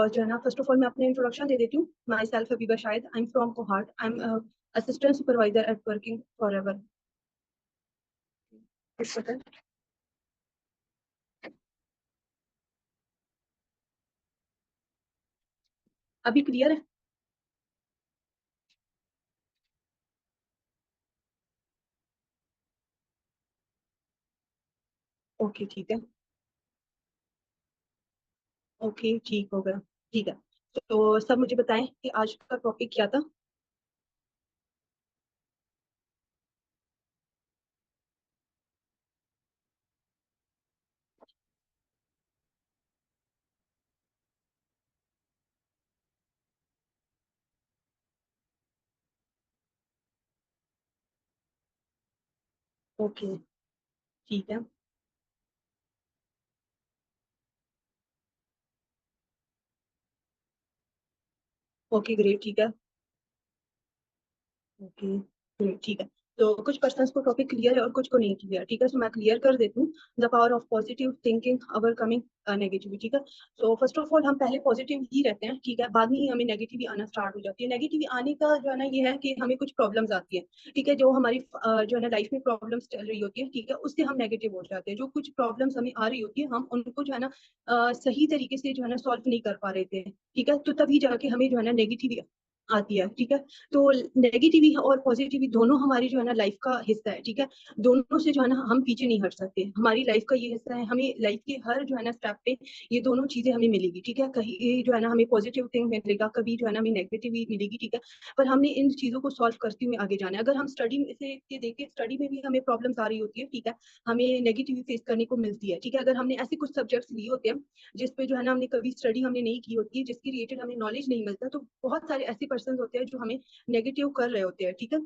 जो है ना, फर्स्ट ऑफ ऑल मैं अपने इंट्रोडक्शन दे देती हूँ। Myself Habiba Shahid, I am from Kohat, I am assistant supervisor at working forever. अभी क्लियर है? ओके ठीक है। ओके ठीक हो गया। ठीक है। तो सब मुझे बताएं कि आज का टॉपिक क्या था। ओके ठीक है। ओके ग्रेट ठीक है। ओके ग्रेट ठीक है। तो कुछ पर्सन्स को टॉपिक क्लियर है और कुछ को नहीं क्लियर। ठीक है, सो मैं क्लियर कर देती हूँ। The power of positive thinking overcoming negativity. ठीक है। सो फर्स्ट ऑफ ऑल हम पहले पॉजिटिव ही रहते हैं, ठीक है, बाद में ही हमें नेगेटिव आना स्टार्ट हो जाती है। नेगेटिव आने का जो है ना ये है कि हमें कुछ प्रॉब्लम्स आती है, ठीक है, जो हमारी जो है ना लाइफ में प्रॉब्लम्स चल रही होती है, ठीक है, उससे हम नेगेटिव हो जाते हैं। जो कुछ प्रॉब्लम्स हमें आ रही होती है हम उनको जो है ना सही तरीके से जो है ना सॉल्व नहीं कर पा रहे थे, ठीक है, तो तभी जाके हमें जो है ना नेगेटिव आती है। ठीक है। तो नेगेटिव और पॉजिटिव दोनों हमारी जो है ना लाइफ का हिस्सा है, ठीक है। दोनों से जो है ना हम पीछे नहीं हट सकते। हमारी लाइफ का ये हिस्सा है, हमें लाइफ के हर जो है ना स्टेप पे ये दोनों चीजें हमें मिलेगी, ठीक है। कहीं ये जो है ना हमें पॉजिटिव थिंग मिलेगा, कभी जो है ना हमें नेगेटिव मिलेगी, ठीक है। पर हमने इन चीजों को सॉल्व करते हुए आगे जाना है। अगर हम स्टडी से ये देखें, स्टडी में भी हमें प्रॉब्लम्स आ रही होती है, ठीक है, हमें नेगेटिव फेस करने को मिलती है, ठीक है। अगर हमने ऐसे कुछ सब्जेक्ट्स लिए होते हैं जिस पे जो है ना हमने कभी स्टडी हमने नहीं की होती है, जिसकी रिलेटेड हमें नॉलेज नहीं मिलता, तो बहुत सारे ऐसे पर्सन होते हैं जो हमें नेगेटिव कर रहे होते हैं, ठीक है।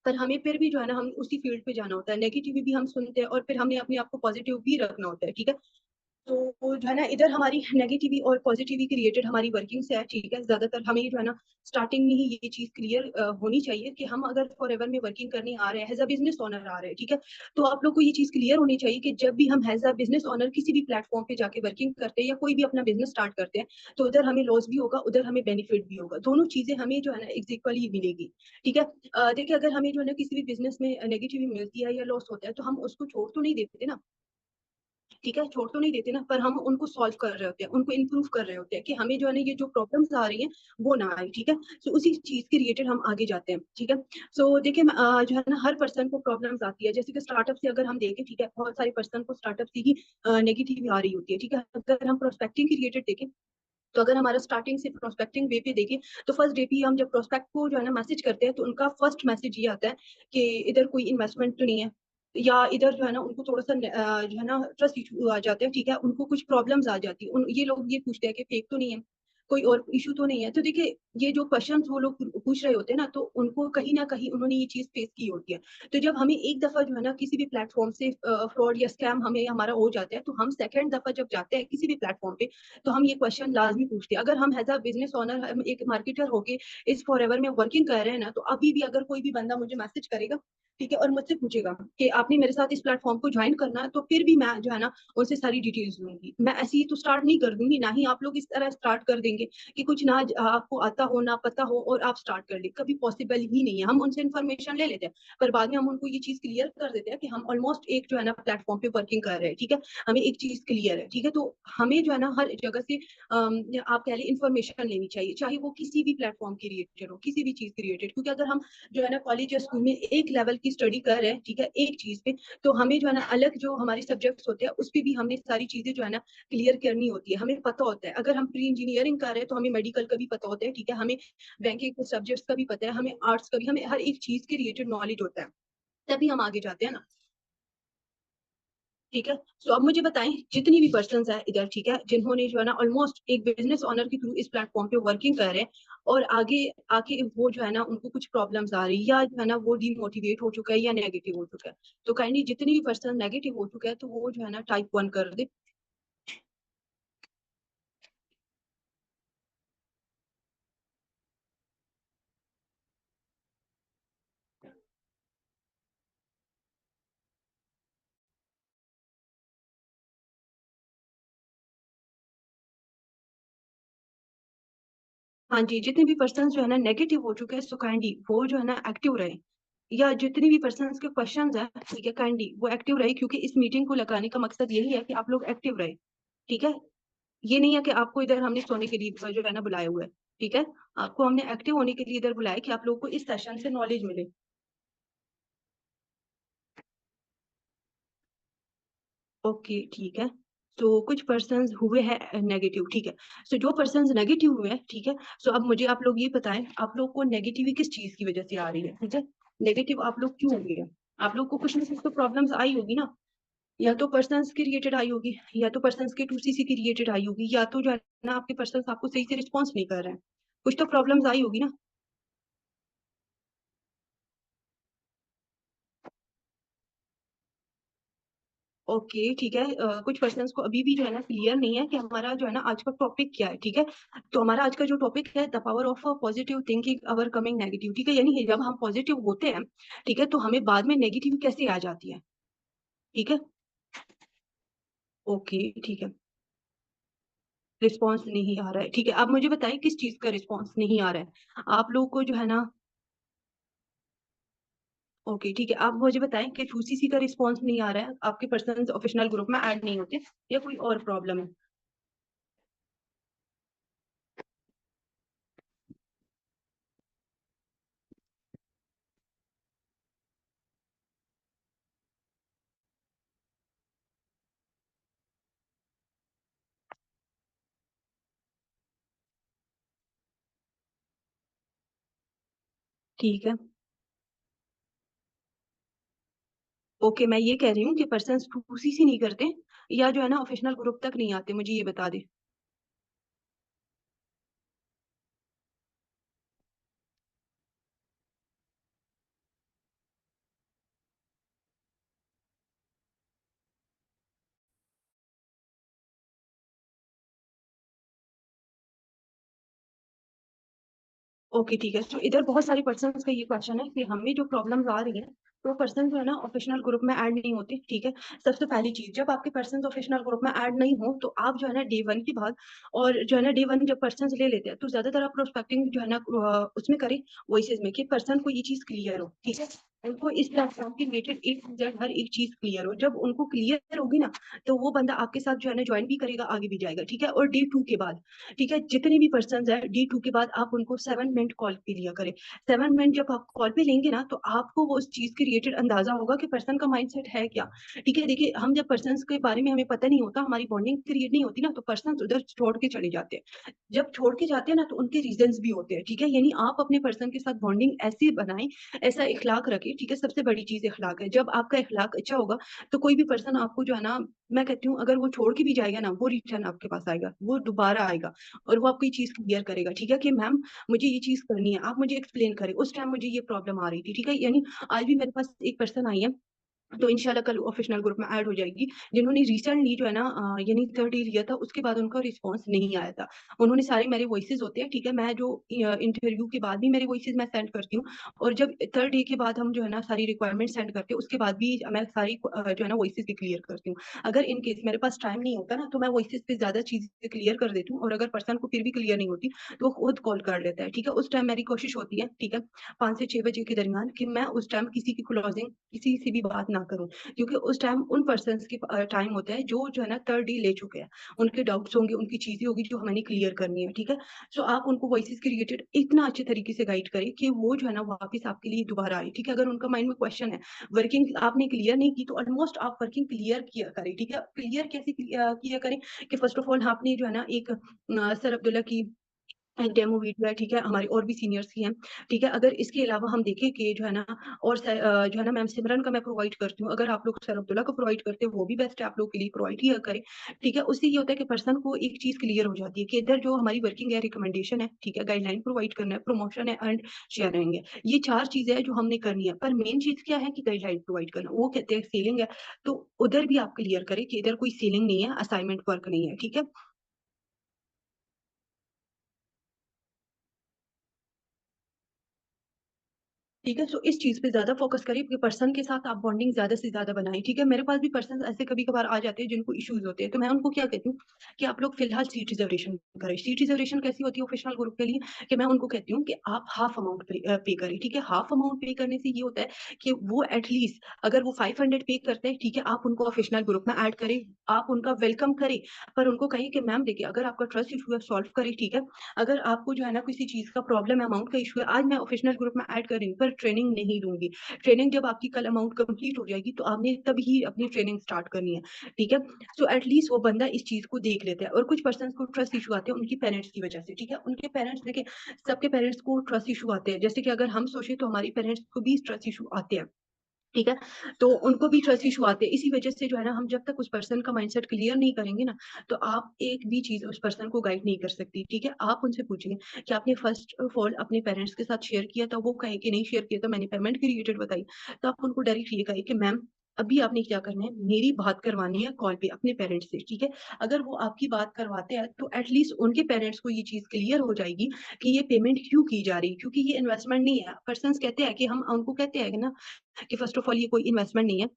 पर हमें फिर भी जो है ना हम उसी फील्ड पे जाना होता है। नेगेटिव भी हम सुनते हैं और फिर हमने अपने आप को पॉजिटिव भी रखना होता है, ठीक है। तो जो है ना इधर हमारी नेगेटिव और पॉजिटिव की रिलेटेड हमारी वर्किंग से है, ठीक है। ज्यादातर हमें जो है ना स्टार्टिंग में ही ये चीज क्लियर होनी चाहिए कि हम अगर फॉर एवर में वर्किंग करने आ रहे हैं, एज अ बिजनेस ओनर आ रहे हैं, ठीक है, तो आप लोग को ये चीज क्लियर होनी चाहिए कि जब भी हम एज अ बिजनेस ओनर किसी भी प्लेटफॉर्म पे जाके वर्किंग करते हैं या कोई भी अपना बिजनेस स्टार्ट करते हैं, तो उधर हमें लॉस भी होगा, उधर हमें बेनिफिट भी होगा। दोनों चीजें हमें जो है ना इक्वली मिलेगी, ठीक है। देखिए, अगर हमें जो है ना किसी भी बिजनेस में नेगेटिव मिलती है या लॉस होता है, तो हम उसको छोड़ तो नहीं देते ना, ठीक है, छोड़ तो नहीं देते ना, पर हम उनको सॉल्व कर रहे होते हैं, उनको इम्प्रूव कर रहे होते हैं कि हमें जो है ना ये जो प्रॉब्लम्स आ रही हैं वो ना आए, ठीक है। सो उसी चीज के रिलेटेड हम आगे जाते हैं, ठीक है। सो देखिए, जो है ना हर पर्सन को प्रॉब्लम्स आती है। जैसे कि स्टार्टअप से अगर हम देखें, ठीक है, बहुत सारे पर्सन को स्टार्टअप से ही नेगेटिव आ रही होती है, ठीक है। अगर हम प्रोस्पेक्टिंग के रिलेटेड देखें, तो अगर हमारा स्टार्टिंग से प्रोस्पेक्टिंग वे पे देखें, तो फर्स्ट डे पे हम जब प्रोस्पेक्ट को जो है ना मैसेज करते हैं, तो उनका फर्स्ट मैसेज ये आता है कि इधर कोई इन्वेस्टमेंट तो नहीं है, या इधर जो है ना उनको थोड़ा सा जो है ना ट्रस्ट इशू आ जाते हैं, ठीक है, उनको कुछ प्रॉब्लम्स आ जाती है। ये लोग ये पूछते हैं कि फेक तो नहीं है, कोई और इशू तो नहीं है। तो देखिए, ये जो क्वेश्चंस वो लोग पूछ रहे होते हैं ना, तो उनको कहीं ना कहीं उन्होंने ये चीज फेस की होती है। तो जब हमें एक दफा जो है ना किसी भी प्लेटफॉर्म से फ्रॉड या स्कैम हमें हमारा हो जाता है, तो हम सेकंड दफा जब जाते हैं किसी भी प्लेटफॉर्म पे, तो हम ये क्वेश्चन लाजमी पूछते हैं। अगर हम एज अ बिजनेस ओनर, हम एक मार्केटर होके इस फॉर एवर में वर्किंग कर रहे हैं ना, तो अभी भी अगर कोई भी बंदा मुझे मैसेज करेगा, ठीक है, और मुझसे पूछेगा कि आपने मेरे साथ इस प्लेटफॉर्म को ज्वाइन करना है, तो फिर भी मैं जो है ना उनसे सारी डिटेल्स लूंगी। मैं ऐसे ही तो स्टार्ट नहीं कर दूंगी, ना ही आप लोग इस तरह स्टार्ट कर देंगे कि कुछ ना आपको आता हो ना पता हो और आप स्टार्ट कर ले। कभी पॉसिबल ही नहीं है। हम उनसे इन्फॉर्मेशन ले लेते हैं, पर बाद में हम उनको ये चीज क्लियर कर देते हैं कि हम ऑलमोस्ट एक जो है ना प्लेटफॉर्म पे वर्किंग कर रहे हैं, ठीक है, हमें एक चीज क्लियर है, ठीक है। तो हमें जो है ना हर जगह से आप कह लें इंफॉर्मेशन लेनी चाहिए, चाहे वो किसी भी प्लेटफॉर्म की रिलेटेड हो, किसी भी चीज की रिलेटेड। क्योंकि अगर हम जो है ना कॉलेज या स्कूल में एक लेवल की स्टडी कर रहे हैं, ठीक है, एक चीज पे, तो हमें जो है ना अलग जो हमारे सब्जेक्ट्स होते हैं उस पे भी हमने सारी चीजें जो है ना क्लियर करनी होती है। हमें पता होता है, अगर हम प्री इंजीनियरिंग कर रहे हैं तो हमें मेडिकल का भी पता होता है, ठीक है, हमें बैंकिंग के सब्जेक्ट्स का भी पता है, हमें आर्ट्स का भी, हमें हर एक चीज के रिलेटेड नॉलेज होता है, तभी हम आगे जाते हैं ना, ठीक है। तो अब मुझे बताएं, जितनी भी पर्सन है इधर, ठीक है, जिन्होंने जो है ना ऑलमोस्ट एक बिजनेस ओनर के थ्रू इस प्लेटफॉर्म पे वर्किंग कर रहे हैं, और आगे आके वो जो है ना उनको कुछ प्रॉब्लम्स आ रही है, या जो है ना वो डिमोटिवेट हो चुका है या नेगेटिव हो चुका है, तो काइंडली जितनी भी पर्सन नेगेटिव हो चुका है, तो वो जो है ना टाइप 1 कर दे। हाँ जी, जितने भी पर्सन जो है ना नेगेटिव हो चुके हैं, सो काइंडली वो जो है ना एक्टिव रहे, या जितने भी पर्सन के क्वेश्चंस हैं, ठीक है, काइंडली वो एक्टिव रहे, क्योंकि इस मीटिंग को लगाने का मकसद यही है कि आप लोग एक्टिव रहे। ठीक है, ये नहीं है कि आपको इधर हमने सोने के लिए जो है ना बुलाया हुआ है। ठीक है, आपको हमने एक्टिव होने के लिए इधर बुलाया कि आप लोगों को इस सेशन से नॉलेज मिले। ओके, ठीक है। तो कुछ पर्सन्स हुए हैं नेगेटिव, ठीक है। सो जो पर्सन्स नेगेटिव हुए हैं, ठीक है, सो अब मुझे आप लोग ये बताएं, आप लोग को नेगेटिव किस चीज की वजह से आ रही है, ठीक है। नेगेटिव आप लोग क्यों हुए हैं? आप लोग को कुछ ना कुछ तो प्रॉब्लम्स आई होगी ना। या तो पर्सन्स की रिलेटेड आई होगी, या तो पर्सन्स के 2CC की रिलेटेड आई होगी, या तो जो है ना आपके पर्सन्स आपको सही से रिस्पॉन्स नहीं कर रहे हैं। कुछ तो प्रॉब्लम्स आई होगी ना। ओके, ठीक है। कुछ पर्सन्स को अभी भी जो है ना क्लियर नहीं है कि हमारा जो है ना आज का टॉपिक क्या है, ठीक है। तो हमारा आज का जो टॉपिक है, the power of positive thinking over coming negative, ठीक है। यानी कि जब हम पॉजिटिव होते हैं, ठीक है, तो हमें बाद में नेगेटिव कैसे आ जाती है, ठीक है। ओके, ठीक है। रिस्पॉन्स नहीं आ रहा है, ठीक है। आप मुझे बताइए किस चीज का रिस्पॉन्स नहीं आ रहा है आप लोग को जो है ना। ओके, ठीक है। आप मुझे बताएं कि 2CC का रिस्पॉन्स नहीं आ रहा है, आपके पर्सन प्रोफेशनल ग्रुप में ऐड नहीं होते, या कोई और प्रॉब्लम है। ठीक है। ओके, मैं ये कह रही हूँ कि पर्सन 2CC नहीं करते, या जो है ना प्रोफेशनल ग्रुप तक नहीं आते, मुझे ये बता दे। ओके, ठीक है। तो इधर बहुत सारे पर्सन का ये क्वेश्चन है कि हमें जो प्रॉब्लम्स आ रही है, तो पर्सन जो है ना प्रोफेशनल ग्रुप में ऐड नहीं होते, ठीक है। सबसे पहली चीज, जब आपके पर्सन प्रोफेशनल ग्रुप में ऐड नहीं हो, तो आप जो है ना डे 1 के बाद, और जो है ना डे 1 जब पर्सन ले लेते हैं, तो ज्यादातर आप प्रोस्पेक्टिंग जो है ना उसमें करें, वॉइसेस में, कि पर्सन को ये चीज क्लियर हो, ठीक है। उनको इस प्लेटफॉर्म के रिलेटेड A to Z हर एक चीज क्लियर हो। जब उनको क्लियर होगी ना, तो वो बंदा आपके साथ जो है ना ज्वाइन भी करेगा, आगे भी जाएगा, ठीक है। और डे 2 के बाद, ठीक है, जितने भी पर्सन है, डे 2 के बाद आप उनको 7 मिनट कॉल पे लिया करें। 7 मिनट जब आप कॉल पे लेंगे ना, तो आपको वो उस चीज के रिलेटेड अंदाजा होगा कि पर्सन का माइंडसेट है क्या। ठीक है, देखिए, हम जब पर्सन के बारे में हमें पता नहीं होता, हमारी बॉन्डिंग क्रिएट नहीं होती ना, तो पर्सन उधर छोड़ के चले जाते हैं। जब छोड़ के जाते हैं ना, तो उनके रीजंस भी होते हैं, ठीक है। यानी आप अपने पर्सन के साथ बॉन्डिंग ऐसे बनाएं, ऐसा इखलाक रखें, ठीक है। सबसे बड़ी चीज इखलाक है। जब आपका इखलाक अच्छा होगा, तो कोई भी पर्सन आपको जो है ना, मैं कहती हूँ, अगर वो छोड़ के भी जाएगा ना, वो रिटर्न आपके पास आएगा, वो दोबारा आएगा, और वो आपको ये चीज क्लियर करेगा, ठीक है, कि मैम मुझे ये चीज करनी है, आप मुझे एक्सप्लेन करें, उस टाइम मुझे ये प्रॉब्लम आ रही थी, ठीक है। यानी आज भी मेरे पास एक पर्सन आई है, तो इंशाल्लाह कल ऑफिशियल ग्रुप में ऐड हो जाएगी, जिन्होंने रिसेंटली जो है ना यानी 3rd डे लिया था, उसके बाद उनका रिस्पॉन्स नहीं आया था। उन्होंने सारे मेरे वॉइसेस होते हैं, ठीक है, मैं जो इंटरव्यू के बाद भी मेरे वॉइसेस मैं सेंड करती हूँ, और जब 3rd डे के बाद हम जो है ना सारी रिक्वायरमेंट सेंड करते हैं, उसके बाद भी मैं सारी जो है ना वॉइसेस भी क्लियर करती हूँ। अगर इन केस मेरे पास टाइम नहीं होता ना, तो मैं वॉइसेस पे ज्यादा चीजें क्लियर कर देती हूँ, और अगर पर्सन को फिर भी क्लियर नहीं होती, तो वो खुद कॉल कर लेता है, ठीक है। उस टाइम मेरी कोशिश होती है, ठीक है, 5 से 6 बजे के दरमियान, कि मैं उस टाइम किसी की क्लोजिंग किसी से भी बात ना करूं, क्योंकि उस टाइम उन पर्सन्स के टाइम होता है जो है ना 3rd डे ले चुके हैं। उनके डाउट्स होंगे, उनकी चीजें होगी जो हमें क्लियर करनी है, ठीक है। सो आप उनको वॉइसेस के रिलेटेड इतना अच्छे तरीके से गाइड करें कि वो जो है ना वापस आपके लिए दोबारा आए, ठीक है। अगर उनका माइंड में क्वेश्चन है, वर्किंग आपने क्लियर नहीं की, तो ऑलमोस्ट आप वर्किंग क्लियर किया करें, ठीक है। क्लियर कैसे किया करें, कि फर्स्ट ऑफ ऑल आपने जो है ना एक सर अब्दुल्ला की एक डेमो वीडियो है, ठीक है, हमारे और भी सीनियर्स की हैं, ठीक है। अगर इसके अलावा हम देखें कि जो है ना, और जो है ना मैम सिमरन का मैं प्रोवाइड करती हूँ, अगर आप लोग सर अब्दुल्ला को प्रोवाइड करते हैं, वो भी बेस्ट है, आप लोग के लिए प्रोवाइड ही करें, ठीक है। उससे ये होता है कि पर्सन को एक चीज क्लियर हो जाती है कि इधर जो हमारी वर्किंग है, रिकमेंडेशन है, ठीक है, गाइडलाइन प्रोवाइड करना है, प्रमोशन है, एंड शेयरिंग है। ये 4 चीजें हैं जो हमने करनी है, पर मेन चीज क्या है कि गाइडलाइन प्रोवाइड करना। वो कहते हैं सीलिंग है, तो उधर भी आप क्लियर करें कि इधर कोई सीलिंग नहीं है, असाइनमेंट वर्क नहीं है, ठीक है। ठीक है, सो इस चीज पे ज्यादा फोकस करिए कि पर्सन के साथ आप बॉन्डिंग ज्यादा से ज्यादा बनाएं। ठीक है, मेरे पास भी पर्सन ऐसे कभी कभार आ जाते हैं जिनको इश्यूज होते हैं, तो मैं उनको क्या कहती हूँ कि आप लोग फिलहाल सीट रिजर्वेशन करें। सीट रिजर्वेशन कैसी होती है प्रोफेशनल ग्रुप के लिए, कि मैं उनको कहती हूँ कि आप हाफ अमाउंट पे करें। ठीक है, हाफ अमाउंट पे करने से ये होता है कि वो एटलीस्ट अगर वो 500 पे करते हैं, ठीक है, आप उनको प्रोफेशनल ग्रुप में ऐड करें, आप उनका वेलकम करें, पर उनको कहिए कि मैम देखिए अगर आपका ट्रस्ट इशू है सॉल्व करें। ठीक है, अगर आपको जो है ना किसी चीज का प्रॉब्लम है, अमाउंट का इशू है, आज मैं प्रोफेशनल ग्रुप में ऐड कर रही हूँ पर ट्रेनिंग नहीं दूंगी। ट्रेनिंग जब आपकी कल अमाउंट कंप्लीट हो जाएगी तो आपने तभी अपनी ट्रेनिंग स्टार्ट करनी है। ठीक है, सो एटलीस्ट वो बंदा इस चीज को देख लेता है। और कुछ पर्सन को ट्रस्ट इशू आते हैं उनकी पेरेंट्स की वजह से। ठीक है, उनके पेरेंट्स देखिए, सबके पेरेंट्स को ट्रस्ट इशू आते हैं, जैसे कि अगर हम सोचे तो हमारी पेरेंट्स को भी ट्रस्ट इशू आते हैं। ठीक है, तो उनको भी ट्रस्ट इशू आते हैं। इसी वजह से जो है ना, हम जब तक उस पर्सन का माइंडसेट क्लियर नहीं करेंगे ना, तो आप एक भी चीज उस पर्सन को गाइड नहीं कर सकती। ठीक है, आप उनसे पूछिए कि आपने फर्स्ट ऑफ ऑल अपने पेरेंट्स के साथ शेयर किया था, वो कहे कि नहीं शेयर किया, तो मैंने पेमेंट की रिलेटेड बताई, तो आप उनको डायरेक्ट ये कहे कि मैम अभी आपने क्या करना है, मेरी बात करवानी है कॉल पे अपने पेरेंट्स से। ठीक है, अगर वो आपकी बात करवाते हैं तो एटलीस्ट उनके पेरेंट्स को ये चीज क्लियर हो जाएगी कि ये पेमेंट क्यों की जा रही है, क्योंकि ये इन्वेस्टमेंट नहीं है। पर्सन कहते हैं कि हम उनको कहते हैं ना कि फर्स्ट ऑफ ऑल ये कोई इन्वेस्टमेंट नहीं है।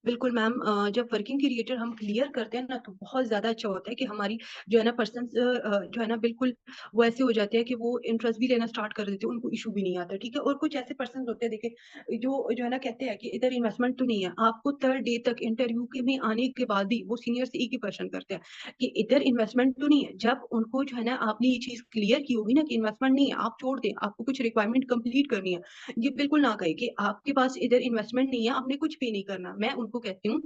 बिल्कुल मैम, जब वर्किंग क्रिएटर हम क्लियर करते हैं ना तो बहुत ज्यादा अच्छा होता है कि हमारी जो है ना पर्सन जो है ना बिल्कुल वो ऐसे हो जाते हैं कि वो इंटरेस्ट भी लेना स्टार्ट कर देते हैं, उनको इशू भी नहीं आता। ठीक है, और कुछ ऐसे पर्सन होते हैं देखिए जो जो है ना कहते हैं कि इधर इन्वेस्टमेंट तो नहीं है, आपको थर्ड डे तक इंटरव्यू के में आने के बाद भी वो सीनियर से एक ही क्वेश्चन करते हैं कि इधर इन्वेस्टमेंट तो नहीं है। जब उनको जो है ना आपने ये चीज क्लियर की होगी ना कि इन्वेस्टमेंट नहीं है, आप छोड़ दें, आपको कुछ रिक्वायरमेंट कंप्लीट करनी है, ये बिल्कुल ना कहे कि आपके पास इधर इन्वेस्टमेंट नहीं है, आपने कुछ पे नहीं करना। मैं उनको कहती हूँ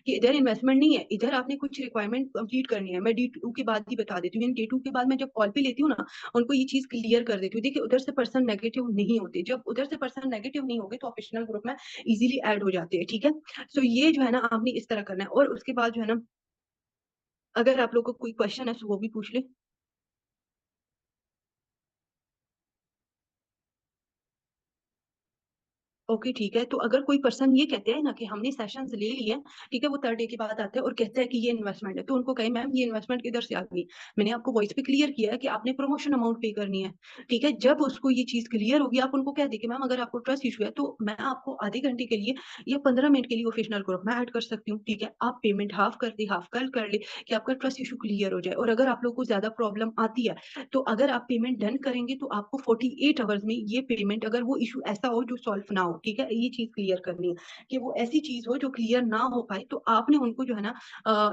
कि इधर इन्वेस्टमेंट नहीं है, इधर आपने कुछ रिक्वायरमेंट कंप्लीट करनी है। मैं D2 के बाद ही बता देती हूँ, डे टू के बाद मैं जब कॉल पे लेती हूँ ना, उनको ये चीज क्लियर कर देती हूँ। देखिए उधर से पर्सन नेगेटिव नहीं होते, जब उधर से पर्सन नेगेटिव नहीं होगे तो ऑफिशियल ग्रुप में इजीली ऐड हो जाते हैं। ठीक है, सो ये जो है ना आपने इस तरह करना है। और उसके बाद जो है ना, अगर आप लोग को कोई क्वेश्चन है तो वो भी पूछ ले। ओके ठीक है, तो अगर कोई पर्सन ये कहते हैं ना कि हमने सेशंस ले लिए, ठीक है, वो थर्ड डे के बाद आते हैं और कहते हैं कि ये इन्वेस्टमेंट है, तो उनको कहें मैम ये इन्वेस्टमेंट किधर से आ गई, मैंने आपको वॉइस पे क्लियर किया है कि आपने प्रमोशन अमाउंट पे करनी है। ठीक है, जब उसको ये चीज क्लियर होगी आप उनको कह दें कि मैम अगर आपको ट्रस्ट इशू है तो मैं आपको आधे घंटे के लिए या 15 मिनट के लिए ओफिशियल ग्रुप में ऐड कर सकती हूँ। ठीक है, आप पेमेंट हाफ कर दे, हाफ कल कर ले, कि आपका ट्रस्ट इशू क्लियर हो जाए। और अगर आप लोग को ज्यादा प्रॉब्लम आती है तो अगर आप पेमेंट डन करेंगे तो आपको 48 आवर्स में ये पेमेंट, अगर वो इशू ऐसा हो जो सॉल्व ना हो, ठीक है, ये चीज क्लियर करनी है कि वो ऐसी चीज हो जो क्लियर ना हो पाए, तो आपने उनको जो है ना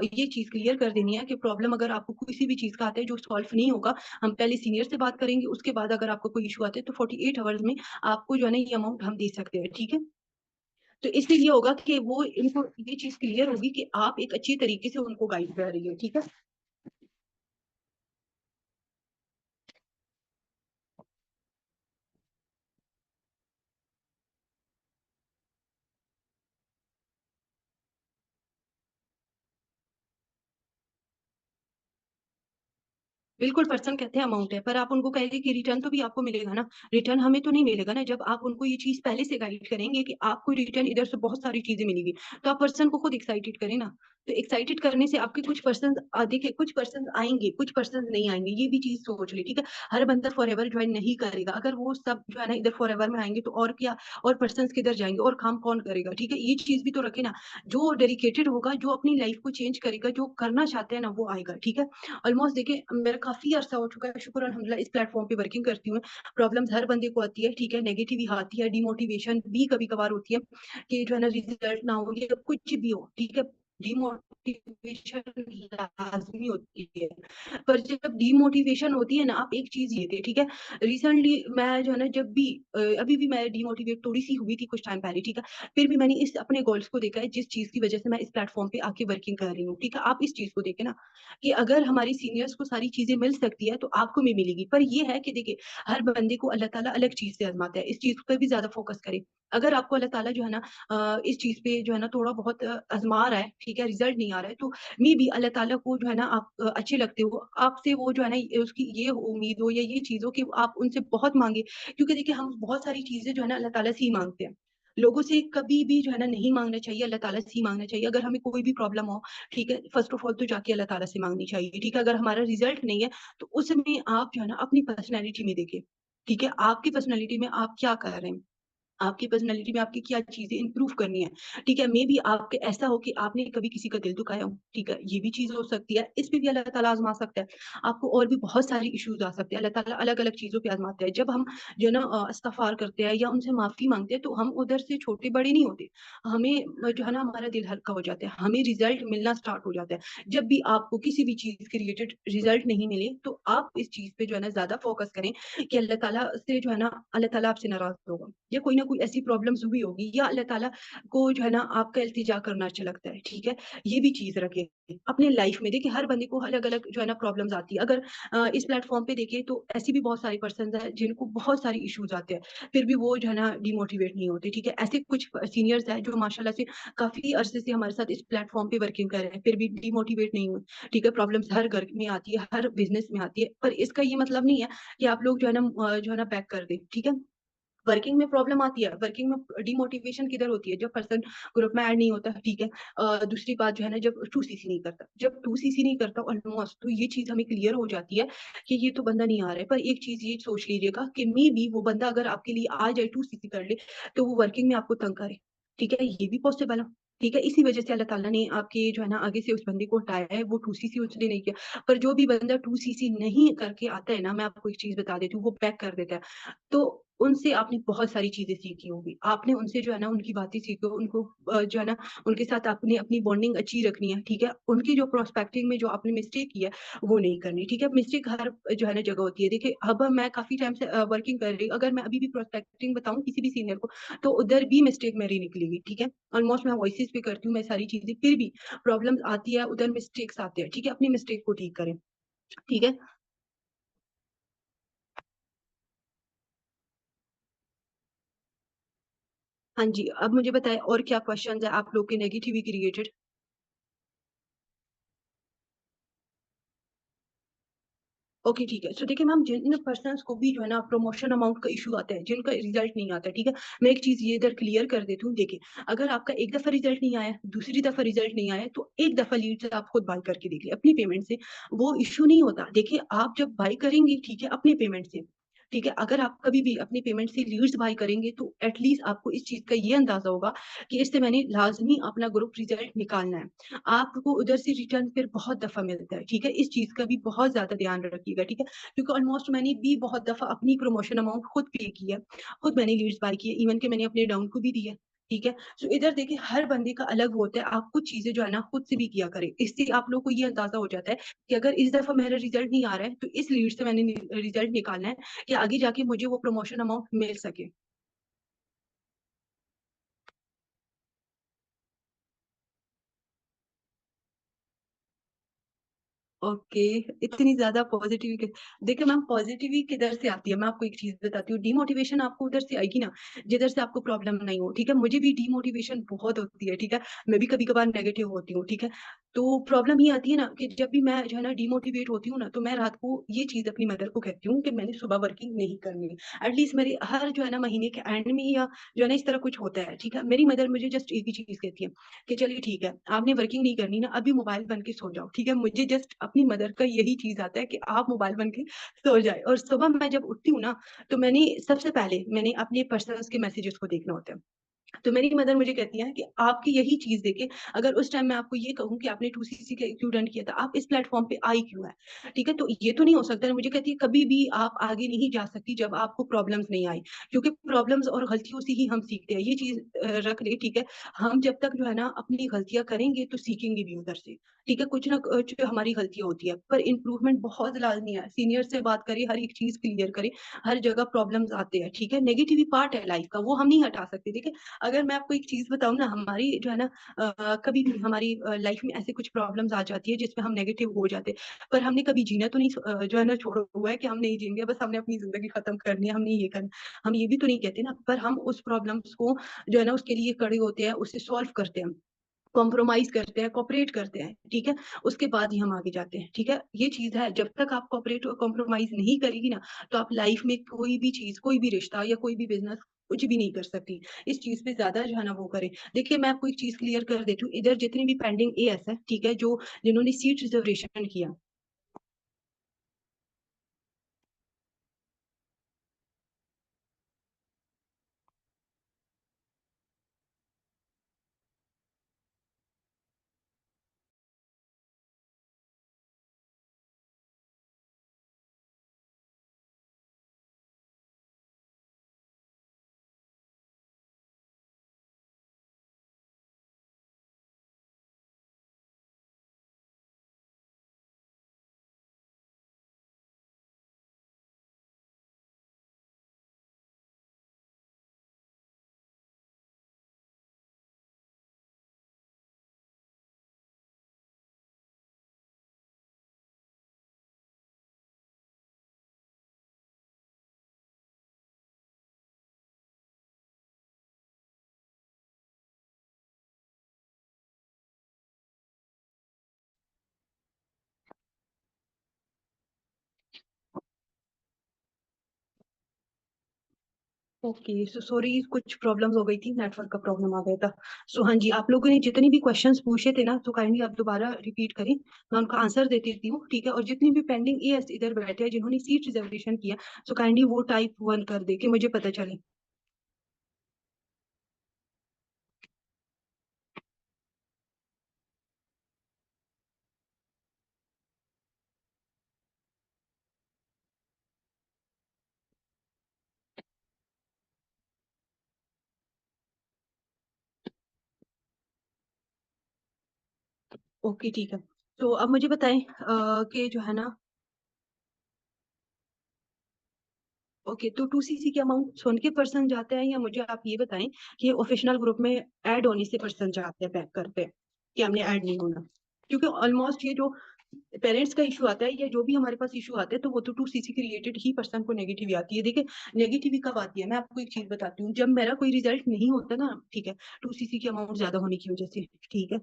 ये चीज क्लियर कर देनी है कि प्रॉब्लम अगर आपको किसी भी चीज का आता है जो सॉल्व नहीं होगा, हम पहले सीनियर से बात करेंगे, उसके बाद अगर आपको कोई इशू आता है तो 48 आवर्स में आपको जो है ना ये अमाउंट हम दे सकते हैं। ठीक है, तो इससे ये होगा कि वो इनको ये चीज क्लियर होगी कि आप एक अच्छी तरीके से उनको गाइड कर रही है। ठीक है, बिल्कुल पर्सन कहते हैं अमाउंट है, पर आप उनको कहेंगे कि रिटर्न तो भी आपको मिलेगा ना। रिटर्न हमें तो नहीं मिलेगा ना, जब आप उनको ये चीज पहले से गाइड करेंगे कि आपको रिटर्न इधर से बहुत सारी चीजें मिलेगी, तो आप पर्सन को खुद एक्साइटेड करें ना। तो एक्साइटेड करने से आपके कुछ पर्सन देखिए, कुछ पर्सन आएंगे, कुछ पर्सन नहीं आएंगे, ये भी चीज सोच ले। ठीक है, हर बंदा फॉर एवर ज्वाइन नहीं करेगा, अगर वो सब जो है ना इधर फॉर एवर में आएंगे तो और क्या, और पर्सन किधर जाएंगे और काम कौन करेगा। ठीक है, ये चीज भी तो रखे ना, जो डेडिकेटेड होगा, जो अपनी लाइफ को चेंज करेगा, जो करना चाहते हैं ना, वो आएगा। ठीक है, ऑलमोस्ट देखिए मेरा काफी अरसा हो चुका है, शुक्र अल्हम्दुलिल्लाह इस प्लेटफॉर्म पे वर्किंग करती हूँ। प्रॉब्लम्स हर बंदे को आती है, ठीक है, नेगेटिव भी आती है, डिमोटिवेशन भी कभी कभार होती है कि जो है ना रिजल्ट ना हो या कुछ भी हो। ठीक है, डिमोटिवेशन लाजमी होती है, पर जब डिमोटिवेशन होती है ना, आप एक चीज ये थे। ठीक है, रिसेंटली मैं जो है ना जब भी अभी भी मैं डिमोटिवेट थोड़ी सी हुई थी कुछ टाइम पहले। ठीक है, फिर भी मैंने इस अपने गोल्स को देखा है, जिस चीज की वजह से मैं इस प्लेटफॉर्म पे आके वर्किंग कर रही हूँ। ठीक है, आप इस चीज को देखें ना कि अगर हमारी सीनियर्स को सारी चीजें मिल सकती है तो आपको भी मिलेगी। पर ये है कि देखिए हर बंदे को अल्लाह ताला अलग चीज से आजमाता है, इस चीज पे भी ज्यादा फोकस करें। अगर आपको अल्लाह ताला जो है ना इस चीज पे जो है ना थोड़ा बहुत आजमा रहा है, ठीक है, रिजल्ट नहीं आ रहा है, तो मे भी अल्लाह ताला को जो है ना आप अच्छे लगते हो, आपसे वो जो है ना उसकी ये उम्मीद हो या ये चीज हो कि आप उनसे बहुत मांगे। क्योंकि देखिए हम बहुत सारी चीजें जो है ना अल्लाह ताला से ही मांगते हैं, लोगों से कभी भी जो है ना नहीं मांगना चाहिए, अल्लाह ताला से ही मांगना चाहिए। अगर हमें कोई भी प्रॉब्लम हो, ठीक है, फर्स्ट ऑफ ऑल तो जाके अल्लाह ताला से मांगनी चाहिए। ठीक है, अगर हमारा रिजल्ट नहीं है तो उसमें आप जो है ना अपनी पर्सनैलिटी में देखिए, ठीक है, आपकी पर्सनैलिटी में आप क्या कर रहे हैं, आपकी पर्सनैलिटी में आपकी क्या चीजें इंप्रूव करनी है। ठीक है, मे बी आपके ऐसा हो कि आपने कभी किसी का दिल दुखाया हो। ठीक है, ये भी चीज हो सकती है, इस पे भी अल्लाह ताला आजमा सकता है आपको। और भी बहुत सारी इश्यूज आ सकते हैं, अल्लाह ताला अलग अलग चीजों पे आजमाते हैं। जब हम जो है ना इस्तगफार करते हैं या उनसे माफी मांगते हैं, तो हम उधर से छोटे बड़े नहीं होते। हमें जो है ना हमारा दिल हल्का हो जाता है, हमें रिजल्ट मिलना स्टार्ट हो जाता है। जब भी आपको किसी भी चीज के रिलेटेड रिजल्ट नहीं मिले, तो आप इस चीज पे जो है ना ज्यादा फोकस करें कि अल्लाह ताला से जो है ना, अल्लाह ताला आपसे नाराज होगा, या कोई ना कोई ऐसी प्रॉब्लम्स हुई होगी, या अल्लाह ताला को जो है ना आपका इल्तिजा करना अच्छा लगता है। ठीक है, ये भी चीज रखें अपने लाइफ में। देखिए, हर बंदे को अलग अलग जो है ना प्रॉब्लम्स आती है। अगर इस प्लेटफॉर्म पे देखिए, तो ऐसी भी बहुत सारी पर्सन है जिनको बहुत सारी इश्यूज आते हैं, फिर भी वो जो है ना डिमोटिवेट नहीं होते। ठीक है, ऐसे कुछ सीनियर्स है जो माशाल्लाह से काफी अरसे से हमारे साथ इस प्लेटफॉर्म पे वर्किंग कर रहे हैं, फिर भी डिमोटिवेट नहीं हुए। ठीक है, प्रॉब्लम्स हर घर में आती है, हर बिजनेस में आती है, पर इसका ये मतलब नहीं है कि आप लोग जो है ना जो है ना बैक कर दें। ठीक है, वर्किंग में प्रॉब्लम आती है, वर्किंग में डिमोटिवेशन किधर होती है, जब पर्सन ग्रुप में ऐड नहीं होता। ठीक है, दूसरी बात जो है ना, जब टू सीसी नहीं करता, जब टू सीसी नहीं करता ऑलमोस्ट, तो ये चीज हमें क्लियर हो जाती है कि ये तो बंदा नहीं आ रहा है। पर एक चीज ये सोच लीजिएगा कि मे बी वो बंदा अगर आपके लिए आ जाए, टू सीसी कर ले, तो वो वर्किंग में आपको तंग करे। ठीक है, ये भी पॉसिबल है। ठीक है, इसी वजह से अल्लाह ताला ने आपके जो है ना आगे से उस बंदे को हटाया है, वो टू सीसी उसने नहीं किया। पर जो भी बंदा टू सीसी नहीं करके आता है ना, मैं आपको एक चीज बता देती हूँ, वो पैक कर देता है। तो उनसे आपने बहुत सारी चीजें सीखी होंगी, आपने उनसे जो है ना उनकी बातें सीखी, उनको जो है ना उनके साथ आपने अपनी बॉन्डिंग अच्छी रखनी है। ठीक है, उनकी जो प्रोस्पेक्टिंग में जो आपने मिस्टेक की है, वो नहीं करनी। ठीक है, मिस्टेक हर जो है ना जगह होती है। देखिए, अब मैं काफी टाइम से वर्किंग कर रही हूँ, अगर मैं अभी भी प्रोस्पेक्टिंग बताऊं किसी भी सीनियर को, तो उधर भी मिस्टेक मेरी निकलेगी। ठीक है, ऑलमोस्ट मैं वॉइसेस पे करती हूँ मैं सारी चीजें, फिर भी प्रॉब्लम आती है, उधर मिस्टेक्स आते हैं। ठीक है, अपनी मिस्टेक को ठीक करें। ठीक है, हाँ जी, अब मुझे बताएं और क्या क्वेश्चन है आप लोग के नेगेटिविटी रिलेटेड। ओके, ठीक है। सो देखिए मैम, जिन पर्सनस को भी जो है ना प्रमोशन अमाउंट का इशू आता है, जिनका रिजल्ट नहीं आता, ठीक है, मैं एक चीज ये इधर क्लियर कर देती हूँ। देखिए, अगर आपका एक दफा रिजल्ट नहीं आया, दूसरी दफा रिजल्ट नहीं आया, तो एक दफा लीड से आप खुद बाय करके देख लिया अपनी पेमेंट से, वो इशू नहीं होता। देखिए, आप जब बाय करेंगे, ठीक है, अपनी पेमेंट से, ठीक है, अगर आप कभी भी अपनी पेमेंट से लीड्स बाय करेंगे, तो एटलीस्ट आपको इस चीज का ये अंदाजा होगा कि इससे मैंने लाजमी अपना ग्रुप रिजल्ट निकालना है। आपको उधर से रिटर्न फिर बहुत दफा मिलता है। ठीक है, इस चीज का भी बहुत ज्यादा ध्यान रखिएगा। ठीक है, क्योंकि ऑलमोस्ट मैंने भी बहुत दफा अपनी प्रमोशन अमाउंट खुद पे की है, खुद मैंने लीड्स बाय की है, इवन के मैंने अपने डाउन को भी दी है। ठीक है, सो इधर देखिए, हर बंदे का अलग होता है, आप कुछ चीजें जो है ना खुद से भी किया करें, इससे आप लोग को ये अंदाजा हो जाता है कि अगर इस दफा मेरा रिजल्ट नहीं आ रहा है, तो इस लीड से मैंने रिजल्ट निकालना है कि आगे जाके मुझे वो प्रमोशन अमाउंट मिल सके। ओके, इतनी ज्यादा पॉजिटिव। देखिए मैम, पॉजिटिविटी किधर से आती है, मैं आपको एक चीज बताती हूँ। डिमोटिवेशन आपको उधर से आएगी ना, जिधर से आपको प्रॉब्लम नहीं हो। ठीक है, मुझे भी डिमोटिवेशन बहुत होती है। ठीक है, मैं भी कभी कभार नेगेटिव होती हूँ। ठीक है, तो प्रॉब्लम ये आती है ना कि जब भी मैं जो है ना डिमोटिवेट होती हूँ ना, तो मैं रात को ये चीज अपनी मदर को कहती हूँ कि मैंने सुबह वर्किंग नहीं करनी है। एटलीस्ट मेरे हर जो है ना महीने के एंड में, या जो है ना इस तरह कुछ होता है। ठीक है, मेरी मदर मुझे जस्ट एक ही चीज कहती है कि चलिए ठीक है, आपने वर्किंग नहीं करनी ना, अभी मोबाइल बन के सो जाओ। ठीक है, मुझे जस्ट अपनी मदर का यही चीज आता है कि आप मोबाइल बन के सो जाए। और सुबह मैं जब उठती हूँ ना, तो मैंने सबसे पहले मैंने अपने पर्सनल्स के मैसेजेस को देखना होता है। तो मेरी मदर मुझे कहती है कि आपकी यही चीज देखे, अगर उस टाइम मैं आपको ये कहूँ कि आपने टू सीसी का क्यों डन किया था, आप इस प्लेटफॉर्म पे आई क्यों है। ठीक है, तो ये तो नहीं हो सकता है। मुझे कहती है कभी भी आप आगे नहीं जा सकती जब आपको प्रॉब्लम्स नहीं आई, क्योंकि प्रॉब्लम्स और गलतियों से ही हम सीखते हैं। ये चीज रख ले। ठीक है, हम जब तक जो है ना अपनी गलतियां करेंगे, तो सीखेंगे भी उधर से। ठीक है, कुछ ना कुछ हमारी गलतियां होती है, पर इंप्रूवमेंट बहुत लाजमी है। सीनियर से बात करें, हर एक चीज क्लियर करें, हर जगह प्रॉब्लम्स आते हैं। ठीक है, नेगेटिव पार्ट है लाइफ का, वो हम नहीं हटा सकते। देखिए, अगर मैं आपको एक चीज बताऊं ना, हमारी जो है ना कभी भी हमारी लाइफ में ऐसे कुछ प्रॉब्लम्स आ जाती है जिसमें हम नेगेटिव हो जाते हैं, पर हमने कभी जीना तो नहीं जो है ना छोड़ा हुआ है कि हम नहीं जीएंगे, बस हमने अपनी जिंदगी खत्म करनी है, हमने ये करना। हम ये भी तो नहीं कहते ना, पर हम उस प्रॉब्लम्स को जो है ना उसके लिए खड़े होते हैं, उससे सॉल्व करते हैं, कॉम्प्रोमाइज करते हैं, कॉपरेट करते हैं। ठीक है, उसके बाद ही हम आगे जाते हैं। ठीक है, ये चीज है, जब तक आप कॉपरेट और कॉम्प्रोमाइज नहीं करेगी ना, तो आप लाइफ में कोई भी चीज, कोई भी रिश्ता या कोई भी बिजनेस कुछ भी नहीं कर सकती। इस चीज पे ज्यादा जो है ना वो करें। देखिए, मैं आपको एक चीज क्लियर कर देती हूँ, इधर जितनी भी पेंडिंग एएस है, ठीक है, जो जिन्होंने सीट रिजर्वेशन किया, ओके, सो सॉरी, कुछ प्रॉब्लम्स हो गई थी, नेटवर्क का प्रॉब्लम आ गया था। सो हाँ जी, आप लोगों ने जितने भी क्वेश्चंस पूछे थे ना, तो काइंडली आप दोबारा रिपीट करें, मैं उनका आंसर दे देती हूँ, ठीक है। और जितनी भी पेंडिंग एएस इधर बैठे हैं जिन्होंने सीट रिजर्वेशन किया, सो काइंडली वो टाइप 1 कर दे कि मुझे पता चले। ओके ठीक है। तो अब मुझे बताएं कि जो है ना, ओके, तो 2 सीसी के अमाउंट सुन के पर्सन जाते हैं, या मुझे आप ये बताएं कि ऑफिशियल ग्रुप में ऐड होने से पर्सन जाते हैं बैक करते हैं, कि हमने ऐड नहीं होना? क्योंकि ऑलमोस्ट ये जो पेरेंट्स का इशू आता है या जो भी हमारे पास इशू आता है, तो वो तो 2 सीसी के रिलेटेड ही पर्सन को नेगेटिव आती है। देखिए, नेगेटिव कब आती है, मैं आपको एक चीज बताती हूँ, जब मेरा कोई रिजल्ट नहीं होता ना, ठीक है, 2 सीसी की अमाउंट ज्यादा होने की वजह से, ठीक है।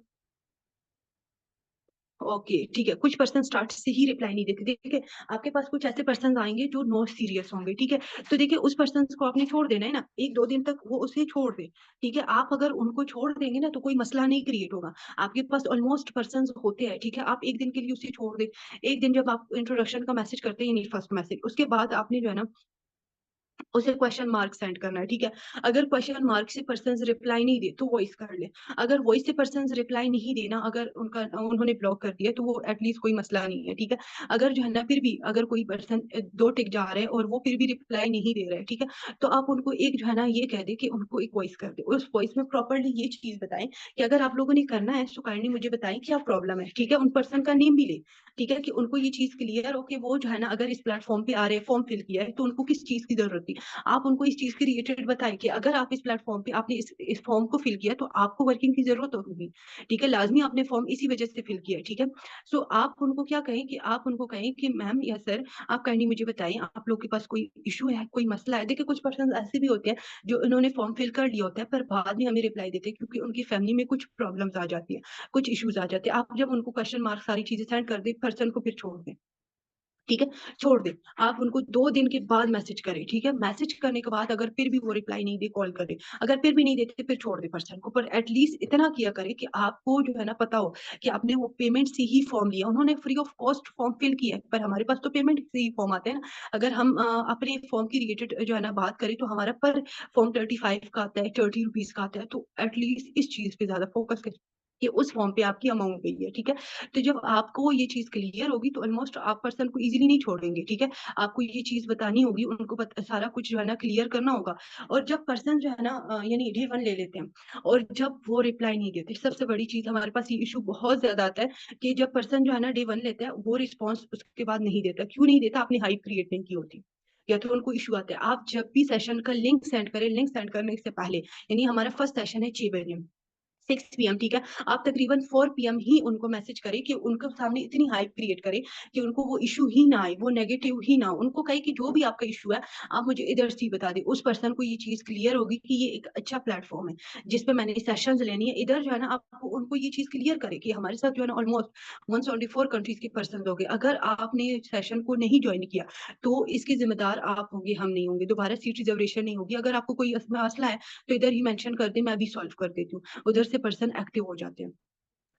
ओके ठीक है, कुछ पर्सन स्टार्ट से ही रिप्लाई नहीं देते। देखिए, आपके पास कुछ ऐसे पर्सन आएंगे जो नॉट सीरियस होंगे, ठीक है। तो देखिए, उस पर्सन को आपने छोड़ देना है ना, 1-2 दिन तक वो उसे छोड़ दे, ठीक है। आप अगर उनको छोड़ देंगे ना, तो कोई मसला नहीं क्रिएट होगा। आपके पास ऑलमोस्ट पर्सन होते हैं, ठीक है, आप एक दिन के लिए उसे छोड़ दे। एक दिन जब आप इंट्रोडक्शन का मैसेज करते हैं, नहीं फर्स्ट मैसेज, उसके बाद आपने जो है ना उसे क्वेश्चन मार्क सेंड करना है, ठीक है। अगर क्वेश्चन मार्क से पर्सन रिप्लाई नहीं दे, तो वॉइस कर ले। अगर वॉइस से पर्सन रिप्लाई नहीं देना, अगर उनका उन्होंने ब्लॉक कर दिया, तो वो एटलीस्ट कोई मसला नहीं है, ठीक है। अगर जो है ना, फिर भी अगर कोई पर्सन 2 टिक जा रहे हैं और वो फिर भी रिप्लाई नहीं दे रहे हैं, ठीक है, तो आप उनको एक जो है ना ये कह दे कि उनको एक वॉइस कर दे। उस वॉइस में प्रॉपरली ये चीज बताएं कि अगर आप लोगों ने करना है, तो काइंडली मुझे बताएं क्या प्रॉब्लम है, ठीक है। उन पर्सन का नेम भी ले, ठीक है, कि उनको ये चीज क्लियर हो कि वो जो है ना, अगर इस प्लेटफॉर्म पे आ रहे हैं, फॉर्म फिल किया है, तो उनको किस चीज की जरूरत थी। आप उनको इस चीज के रिलेटेड बताएं कि अगर आप इस प्लेटफॉर्म पे आपने इस फॉर्म को फिल किया, तो आपको वर्किंग की जरूरत होगी, ठीक है। लाजमी आपने फॉर्म इसी वजह से फिल किया है, ठीक है। सो आप उनको क्या कहें, कि आप उनको कहें कि मैम या सर, आप काइंडली मुझे बताएं, आप लोग के पास कोई इशू है, कोई मसला है। देखिए, कुछ पर्सन ऐसे भी होते हैं जो इन्होंने फॉर्म फिल कर लिया होता है, पर बाद में हमें रिप्लाई देते हैं, क्योंकि उनकी फैमिली में कुछ प्रॉब्लम्स आ जाती है, कुछ इश्यूज आ जाते हैं। आप जब उनको क्वेश्चन मार्क सारी चीजें सेंड कर दे, पर्सन को फिर छोड़ दें, ठीक है, छोड़ दे। आप उनको 2 दिन के बाद मैसेज करें, ठीक है। मैसेज करने के बाद अगर फिर भी वो रिप्लाई नहीं दे, कॉल करे। अगर फिर भी नहीं देते, फिर छोड़ दे पर्सन को। पर एटलीस्ट इतना किया करे कि आपको जो है ना पता हो कि आपने वो पेमेंट से ही फॉर्म लिया, उन्होंने free of cost form fill किया है, पर हमारे पास तो पेमेंट से ही फॉर्म आते हैं ना। अगर हम अपने फॉर्म की रिलेटेड जो है ना बात करें, तो हमारा पर फॉर्म 35 का आता है, 30 रुपीज का आता है। तो एटलीस्ट इस चीज पे ज्यादा फोकस करें कि उस फॉर्म पे आपकी अमाउंट गई है, ठीक है। तो जब आपको ये चीज क्लियर होगी, तो ऑलमोस्ट आप पर्सन को इजीली नहीं छोड़ेंगे, ठीक है। आपको ये चीज बतानी होगी, उनको सारा कुछ जो है ना क्लियर करना होगा। और जब पर्सन जो है ना यानी डे 1 ले लेते हैं, और जब वो रिप्लाई नहीं देते, सबसे बड़ी चीज हमारे पास ये इशू बहुत ज्यादा आता है कि जब पर्सन जो है ना डे 1 लेता है, वो रिस्पॉन्स उसके बाद नहीं देता। क्यों नहीं देता? आपने हाइप क्रिएट नहीं की होती, या तो उनको इशू आता है। आप जब भी सेशन का लिंक सेंड करें, लिंक सेंड करने से पहले, यानी हमारा फर्स्ट सेशन है 6 बजे, 6 PM, ठीक है, आप तकरीबन 4 PM ही उनको मैसेज करें, कि उनके सामने इतनी हाइप क्रिएट करें कि उनको वो इशू ही ना आए, वो नेगेटिव ही ना हो। उनको कहे कि जो भी आपका इशू है, आप मुझे इधर से ही बता दें। उस पर्सन को ये चीज क्लियर होगी कि ये एक अच्छा प्लेटफॉर्म है जिसपे मैंने सेशंस लेनी है। इधर जो है ना, आपको उनको ये चीज क्लियर करे कि हमारे साथ जो है ना ऑलमोस्ट 174 कंट्रीज के पर्सन हो गए। अगर आपने सेशन को नहीं ज्वाइन किया, तो इसके जिम्मेदार आप होंगे, हम नहीं होंगे। दोबारा सीट रिजर्वेशन नहीं होगी। अगर आपको कोई मसला है, तो इधर ही मेंशन कर दे, मैं भी सॉल्व कर देती हूँ। उधर से पर्सन एक्टिव हो जाते हैं,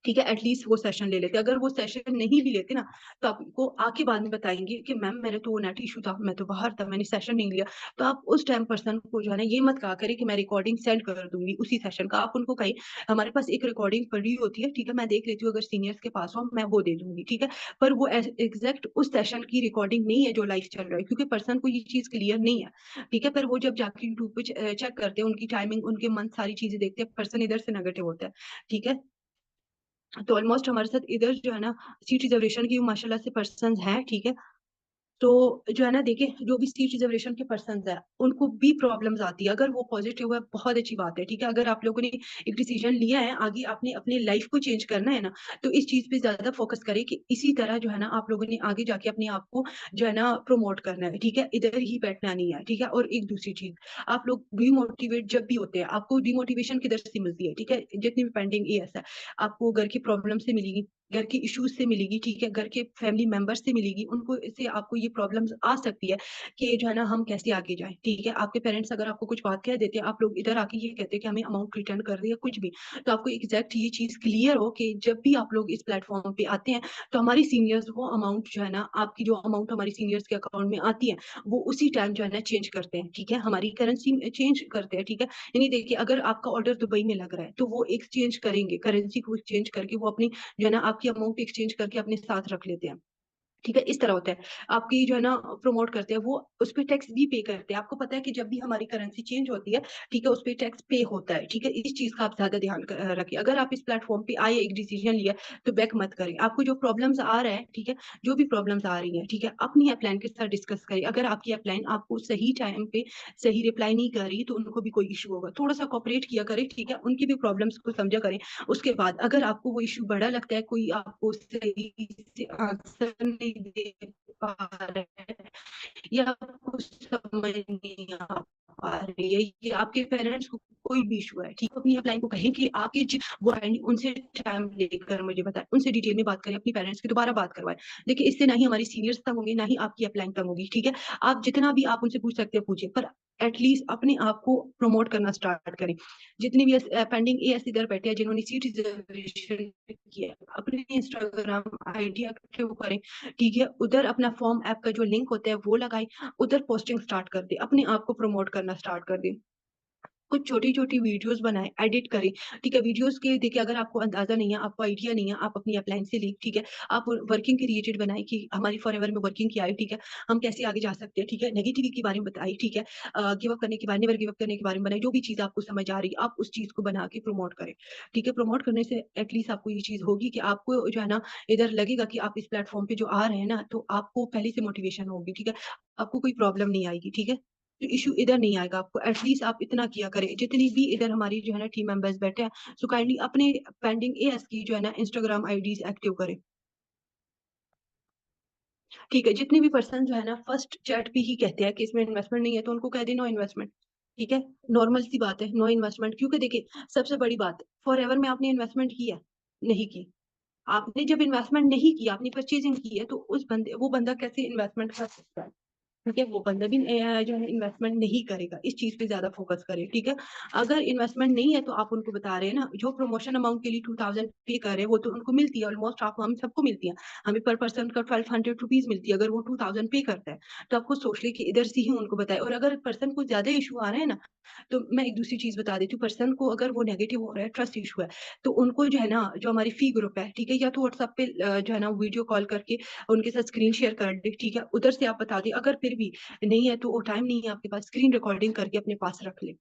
ठीक है। एटलीस्ट वो सेशन ले लेते। अगर वो सेशन नहीं भी लेते ना, तो आपको आके बाद में बताएंगे कि मैम, मेरे तो नेट इशू था, मैं तो बाहर था, मैंने सेशन नहीं लिया। तो आप उस टाइम पर्सन को जो है ना ये मत कहा करें कि मैं रिकॉर्डिंग सेंड कर दूंगी उसी सेशन का। आप उनको कहीं, हमारे पास एक रिकॉर्डिंग पड़ी होती है, ठीक है, मैं देख लेती हूँ, अगर सीनियर्स के पास हो मैं वो दे दूंगी, ठीक है। पर वो एग्जैक्ट उस सेशन की रिकॉर्डिंग नहीं है जो लाइव चल रहा है, क्योंकि पर्सन को ये चीज क्लियर नहीं है, ठीक है। पर वो जब जाके यूट्यूब पे चेक करते हैं, उनकी टाइमिंग, उनके मंथ, सारी चीजें देखते हैं, पर्सन इधर से नेगेटिव होता है, ठीक है। तो ऑलमोस्ट हमारे साथ इधर जो है ना सीट रिजर्वेशन की माशाल्लाह से पर्सन हैं, ठीक है। तो जो है ना, देखिए, जो भी सीट रिजर्वेशन के पर्सन है, उनको भी प्रॉब्लम्स आती है। अगर वो पॉजिटिव है, बहुत अच्छी बात है, ठीक है। अगर आप लोगों ने एक डिसीजन लिया है, आगे आपने अपनी लाइफ को चेंज करना है ना, तो इस चीज पे ज्यादा फोकस करें कि इसी तरह जो है ना आप लोगों ने आगे जाके अपने आप को जो है ना प्रमोट करना है, ठीक है। इधर ही बैठना नहीं है, ठीक है। और एक दूसरी चीज, आप लोग डिमोटिवेट जब भी होते हैं, आपको डिमोटिवेशन किधर से मिलती है, ठीक है। जितनी भी पेंडिंग एएस है, आपको घर की प्रॉब्लम से मिलेगी, घर के इश्यूज से मिलेगी, ठीक है, घर के फैमिली मेंबर्स से मिलेगी, उनको इससे आपको ये प्रॉब्लम्स आ सकती है कि जो है ना हम कैसे आगे जाएं, ठीक है। आपके पेरेंट्स अगर आपको कुछ बात कह देते हैं, आप लोग इधर आके ये कहते हैं कि हमें अमाउंट रिटर्न कर दिया कुछ भी, तो आपको एग्जैक्ट ये चीज क्लियर हो कि जब भी आप लोग इस प्लेटफॉर्म पे आते हैं तो हमारी सीनियर्स वो अमाउंट जो है ना, आपकी जो अमाउंट हमारी सीनियर्स के अकाउंट में आती है वो उसी टाइम जो है ना चेंज करते हैं, ठीक है, हमारी करेंसी चेंज करते हैं, ठीक है। यानी देखिए अगर आपका ऑर्डर दुबई में लग रहा है तो वो एक्सचेंज करेंगे, करेंसी को एक्सचेंज करके वो अपनी जो है ना आपकी अमाउंट एक्सचेंज करके अपने साथ रख लेते हैं, ठीक है। इस तरह होता है, आपकी जो है ना प्रमोट करते हैं, वो उस पे टैक्स भी पे करते हैं। आपको पता है कि जब भी हमारी करेंसी चेंज होती है, ठीक है, उस पे टैक्स पे होता है, ठीक है। इस चीज का आप ज्यादा ध्यान रखिए। अगर आप इस प्लेटफॉर्म पे आए, एक डिसीजन लिया, तो बैक मत करें। आपको जो प्रॉब्लम्स आ रहा है, ठीक है, जो भी प्रॉब्लम्स आ रही है, ठीक है, अपनी अपलाइन के साथ डिस्कस करिए। अगर आपकी अपलाइन आपको सही टाइम पे सही रिप्लाई नहीं कर रही तो उनको भी कोई इशू होगा, थोड़ा सा कॉपरेट किया करें, ठीक है, उनकी भी प्रॉब्लम्स को समझा करें। उसके बाद अगर आपको वो इशू बड़ा लगता है, कोई आपको सही से आंसर नहीं दे पा रहे हैं या आपको समझ नहीं आ पा रही है, ये आपके पेरेंट्स को कोई भी इशू है, ठीक है, अपनी अपलाइन को कहें कि आपकी वो है उनसे टाइम लेकर मुझे बताएं, उनसे डिटेल में बात करें, अपनी पेरेंट्स की दोबारा बात करवाएं। देखिए इससे ना ही हमारी सीनियर्स तंग होंगे, ना ही आपकी अपलाइन तंग होगी, ठीक है। आप जितना भी आप उनसे पूछ सकते हैं पूछिए, पर एटलीस्ट अपने आप को प्रमोट करना स्टार्ट करें। जितनी भी पेंडिंग एएस इधर बैठे हैं जिन्होंने सीट रिजर्वेशन किया, अपने इंस्टाग्राम आईडी एक्टिव करें, ठीक है, उधर अपना फॉर्म ऐप का जो लिंक होता है वो लगाए, उधर पोस्टिंग स्टार्ट कर दे, अपने आप को प्रमोट करना स्टार्ट कर दे। कुछ छोटी छोटी वीडियोस बनाए, एडिट करें, ठीक है। वीडियोस के देखिए अगर आपको अंदाजा नहीं है, आपको आइडिया नहीं है, आप अपनी अपलाइन से ली, ठीक है, आप वर्किंग के रिलेटेड बनाए कि हमारी फॉर एवर में वर्किंग क्या है, ठीक है, हम कैसे आगे जा सकते हैं, ठीक है, नेगेटिविटी के बारे में बताइए, ठीक है, गिव अप करने के बारे में, नेवर गिव अप करने के बारे में बनाए, जो भी चीज आपको समझ आ रही है आप उस चीज को बना के प्रमोट करें, ठीक है। प्रमोट करने से एटलीस्ट आपको ये चीज होगी कि आपको जो है ना इधर लगेगा कि आप इस प्लेटफॉर्म पे जो आ रहे हैं ना, तो आपको पहले से मोटिवेशन होगी, ठीक है, आपको कोई प्रॉब्लम नहीं आएगी, ठीक है। तो इशू इधर नहीं आएगा आपको। एटलीस्ट आप इतना किया करें, जितनी भी इधर हमारी जो है ना टीम मेंबर्स बैठे हैं, सो काइंडली अपने पेंडिंग एएस की जो है ना इंस्टाग्राम आईडीज एक्टिव करें, ठीक है। जितने भी पर्सन जो है ना फर्स्ट चैट पे ही कहते हैं कि इसमें इन्वेस्टमेंट नहीं है, तो उनको कह दें नो इन्वेस्टमेंट, ठीक है। नॉर्मल सी बात है, नो इन्वेस्टमेंट, क्योंकि देखिए सबसे बड़ी बात, फॉर एवर में आपने इन्वेस्टमेंट की है, नहीं की। आपने जब इन्वेस्टमेंट नहीं की, आपने परचेजिंग की है, तो उस बंदे वो बंदा कैसे इन्वेस्टमेंट कर सकता है, ठीक है। वो बंदा भी जो है इन्वेस्टमेंट नहीं करेगा, इस चीज पे ज्यादा फोकस करे, ठीक है। अगर इन्वेस्टमेंट नहीं है तो आप उनको बता रहे हैं ना, जो प्रमोशन अमाउंट के लिए 2000 पे कर रहे हैं वो तो उनको मिलती है, ऑलमोस्ट आप हम सबको मिलती है। हमें पर पर्सन का 1200 रुपीज मिलती है, अगर वो 2000 पे करता है तो आपको सोच ले कि इधर से ही उनको बताए। और अगर पर्सन को ज्यादा इशू आ रहा है ना, तो मैं एक दूसरी चीज बता देती हूँ, पर्सन को अगर वो नेगेटिव हो रहा है, ट्रस्ट इशू है, तो उनको जो है ना, जो हमारी फी ग्रुप है, ठीक है, या तो व्हाट्सएप पे जो है ना वीडियो कॉल करके उनके साथ स्क्रीन शेयर कर दे, ठीक है, उधर से आप बता दें। अगर फिर भी नहीं है तो वो टाइम नहीं है आपके पास, स्क्रीन रिकॉर्डिंग करके अपने पास रख ले,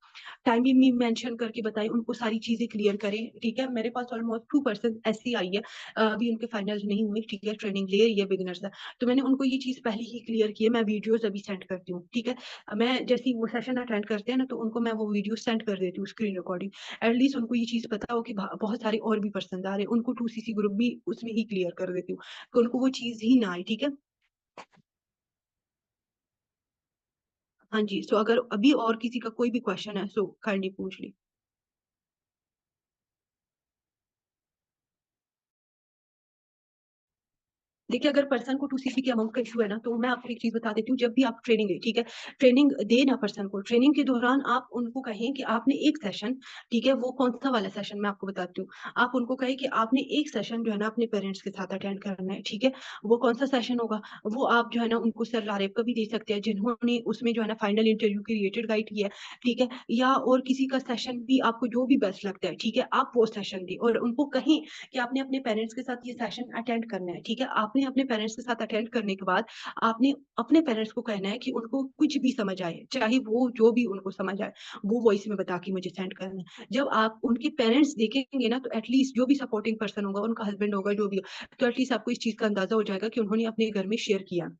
टाइम भी मेंशन करके बताएं उनको, सारी चीजें क्लियर करें, ठीक है। मेरे पास ऑलमोस्ट 2% ऐसी आई है, अभी उनके फाइनल नहीं हुए, ठीक है, ट्रेनिंग ले रही है बिगिनर्स है, तो मैंने उनको ये चीज पहले ही क्लियर की है। मैं वीडियोस अभी सेंड करती हूँ, ठीक है। मैं जैसे ही वो सेशन अटेंड करते हैं ना, तो उनको मैं वो वीडियो सेंड कर देती हूँ, स्क्रीन रिकॉर्डिंग। एटलीस्ट उनको ये चीज पता हो कि बहुत सारे और भी पर्सन आ रहे हैं, उनको 2CC ग्रुप भी उसमें ही क्लियर कर देती हूँ, तो उनको वो चीज ही ना आए, ठीक है। हाँ जी, सो अगर अभी और किसी का कोई भी क्वेश्चन है सो काइंडली पूछ ली। देखिए अगर पर्सन को 2CC के अमाउंट का इशू है ना, तो मैं आपको एक चीज बता देती हूँ, जब भी आप ट्रेनिंग ले, ठीक है, ट्रेनिंग दे ना पर्सन को, ट्रेनिंग के दौरान आप उनको कहें कि आपने एक सेशन, ठीक है, वो कौन सा वाला सेशन मैं आपको बताती हूँ, आप उनको कहें कि आपने एक सेशन जो है ना अपने पेरेंट्स के साथ अटेंड करना है, ठीक है। वो कौन सा सेशन होगा, वो आप जो है ना उनको सर लारेब का भी दे सकते हैं, जिन्होंने उसमें जो है ना फाइनल इंटरव्यू के रिलेटेड गाइड किया है, ठीक है, या और किसी का सेशन भी आपको जो भी बेस्ट लगता है, ठीक है, आप वो सेशन दी और उनको कहें कि आपने अपने पेरेंट्स के साथ ये सेशन अटेंड करना है, ठीक है। आपने अपने पेरेंट्स के साथ अटेंड करने के बाद आपने अपने पेरेंट्स को कहना है कि उनको कुछ भी समझ आए, चाहे वो जो भी उनको समझ आए, वो वॉइस में बता के मुझे सेंड करना है। जब आप उनके पेरेंट्स देखेंगे ना, तो एटलीस्ट जो भी सपोर्टिंग पर्सन होगा, उनका हस्बैंड होगा, जो भी हो, तो एटलीस्ट आपको इस चीज का अंदाजा हो जाएगा कि उन्होंने अपने घर में शेयर किया,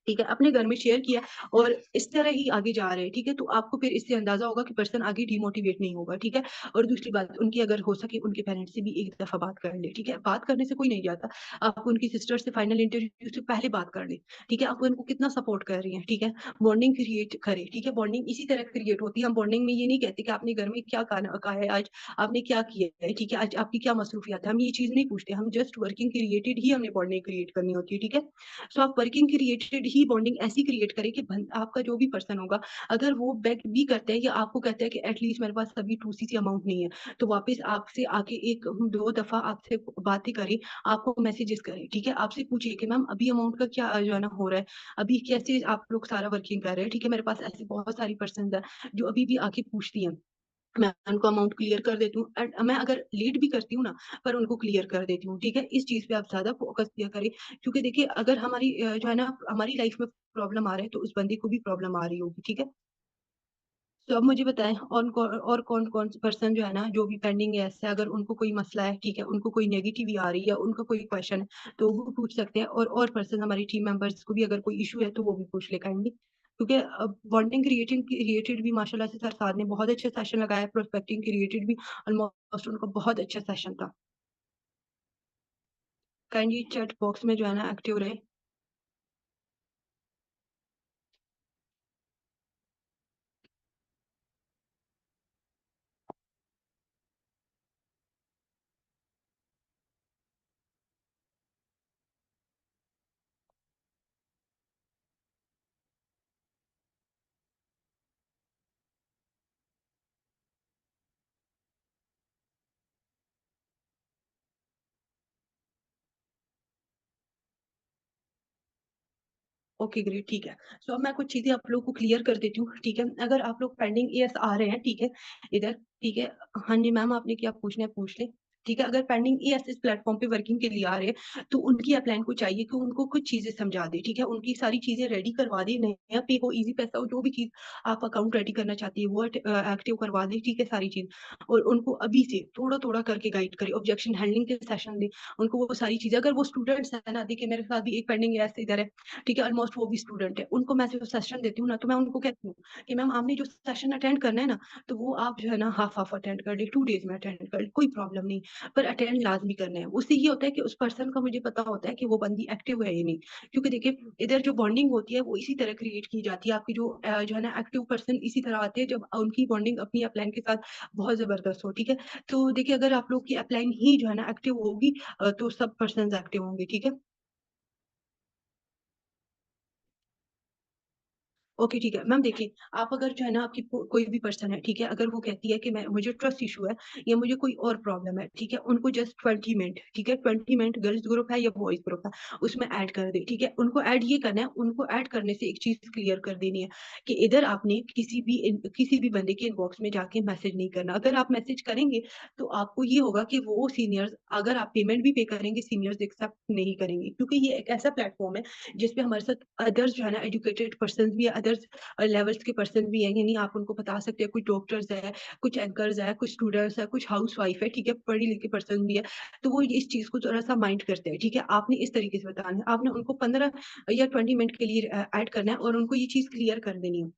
ठीक है, अपने घर में शेयर किया और इस तरह ही आगे जा रहे हैं, ठीक है, तो आपको फिर इससे अंदाजा होगा कि पर्सन आगे डिमोटिवेट नहीं होगा, ठीक है। और दूसरी बात, उनकी अगर हो सके उनके पेरेंट्स से भी एक दफा बात कर ले, ठीक है, बात करने से कोई नहीं जाता। आप उनकी सिस्टर से फाइनल इंटरव्यू से पहले बात कर ले, ठीक है, आप उनको कितना सपोर्ट कर रही हैं, ठीक है, बॉन्डिंग क्रिएट करे, ठीक है, बॉन्डिंग इसी तरह क्रिएट होती है। हम बॉन्डिंग में ये नहीं कहते कि आपने घर में क्या खाना खाया है आज, आपने क्या किया है, ठीक है, आज आपकी क्या मसरूफियत है, हम ये चीज नहीं पूछते, हम जस्ट वर्किंग क्रिएटेड ही हमने बॉन्डिंग क्रिएट करनी होती है, ठीक है। सो आप वर्किंग क्रिएटेड ही बॉन्डिंग ऐसी क्रिएट करें कि आपका जो भी पर्सन होगा, अगर वो बेग भी करते हैं या आपको कहते हैं कि एटलीस्ट मेरे पास अभी 2cc अमाउंट नहीं है, तो वापस आपसे आके एक दो दफा आपसे बातें करें, आपको मैसेजेस करें, ठीक है, आपसे पूछिए कि मैम अभी अमाउंट का क्या जो है ना हो रहा है, अभी कैसे आप लोग सारा वर्किंग कर रहे हैं, ठीक है। मेरे पास ऐसी बहुत सारी पर्सन है जो अभी भी आके पूछती हैं, मैं उनको अमाउंट क्लियर कर देती हूँ एंड मैं अगर लेट भी करती हूँ ना, पर उनको क्लियर कर देती हूँ, ठीक है। इस चीज पे आप ज्यादा फोकस किया करें, क्योंकि देखिए अगर हमारी जो है ना हमारी लाइफ में प्रॉब्लम आ रहा है तो उस बंदे को भी प्रॉब्लम आ रही होगी, ठीक है। तो अब मुझे बताएं और कौन कौन से पर्सन जो है ना जो भी पेंडिंग है, ऐसे अगर उनको कोई मसला है, ठीक है, उनको कोई नेगेटिव आ रही है, उनका कोई क्वेश्चन है तो वो पूछ सकते हैं। और पर्सन हमारी टीम मेंबर्स को भी अगर कोई इशू है तो वो भी पूछ ले काइंडली, क्योंकि बॉन्डिंग क्रिएटिंग क्रिएटेड भी माशाल्लाह से सर साथ ने बहुत अच्छा सेशन लगाया, प्रोस्पेक्टिंग क्रिएटेड भी ऑलमोस्ट उनका बहुत अच्छा सेशन था। काइंडली चैट बॉक्स में जो है ना एक्टिव रहे। ओके ग्रेट, ठीक है। सो अब मैं कुछ चीजें आप लोग को क्लियर कर देती हूँ, ठीक है। अगर आप लोग पेंडिंग ईएस आ रहे हैं, ठीक है, इधर, ठीक है, हाँ जी मैम आपने क्या पूछना है पूछ ले, ठीक है। अगर पेंडिंग ईएस इस प्लेटफॉर्म पे वर्किंग के लिए आ रहे हैं तो उनकी अपलाइन को चाहिए कि उनको कुछ चीजें समझा दे, ठीक है, उनकी सारी चीजें रेडी करवा दे, नया पे हो, इजी पैसा हो, जो भी चीज आप अकाउंट रेडी करना चाहती है वो एक्टिव करवा दे, ठीक है, सारी चीज। और उनको अभी से थोड़ा थोड़ा करके गाइड करे, ऑब्जेक्शन हैंडलिंग के सेशन दे उनको, वो सारी चीजें। अगर वो स्टूडेंट्स है ना, देखिए मेरे साथ भी एक पेंडिंग ईएस इधर है, ठीक है, ऑलमोस्ट वो भी स्टूडेंट है, उनको मैं जो सेशन देती हूँ ना, तो मैं उनको कहती हूँ कि मैम आपने जो सेशन अटेंड करना है ना, तो वो आप जो है ना हाफ हाफ अटेंड कर ले, 2 डेज में अटेंड कर ले, कोई प्रॉब्लम नहीं, पर अटेंड लाजमी करना है। उससे ये होता है कि उस पर्सन का मुझे पता होता है कि वो बंदी एक्टिव है या नहीं, क्योंकि देखिए इधर जो बॉन्डिंग होती है वो इसी तरह क्रिएट की जाती है, आपकी जो जो है ना एक्टिव पर्सन इसी तरह आते हैं जब उनकी बॉन्डिंग अपनी अपलाइन के साथ बहुत जबरदस्त हो, ठीक है। तो देखिए अगर आप लोग की अपलाइन ही जो है ना एक्टिव होगी तो सब पर्सन एक्टिव होंगे, ठीक है। ओके ठीक है मैम, देखिए आप अगर जो है ना आपकी कोई भी पर्सन है, ठीक है, अगर वो कहती है कि मैं मुझे ट्रस्ट इशू है या मुझे कोई और प्रॉब्लम है, ठीक है, उनको जस्ट 20 मिनट, ठीक है, 20 मिनट गर्ल्स ग्रुप है या बॉयज ग्रुप है उसमें ऐड कर दे, ठीक है। उनको ऐड ये करना है, उनको ऐड करने से एक चीज क्लियर कर देनी है कि इधर आपने किसी भी बंदे के इनबॉक्स में जाके मैसेज नहीं करना। अगर आप मैसेज करेंगे तो आपको ये होगा कि वो सीनियर्स, अगर आप पेमेंट भी पे करेंगे, सीनियर्स एक्सेप्ट नहीं करेंगे, क्योंकि ये एक ऐसा प्लेटफॉर्म है जिसपे हमारे साथ अदर्स जो है ना एजुकेटेड पर्सन भी है, अदर्स लेवल्स के पर्सन भी है, यानी आप उनको बता सकते हैं, कुछ डॉक्टर्स है, कुछ एंकर्स है, कुछ स्टूडेंट्स है, कुछ हाउस वाइफ है, ठीक है, पढ़ी लिखी पर्सन भी है। तो वो इस चीज को थोड़ा सा माइंड करते हैं, ठीक है। आपने इस तरीके से बताना है, आपने उनको 15 या 20 मिनट के लिए ऐड करना है और उनको ये चीज क्लियर कर देनी है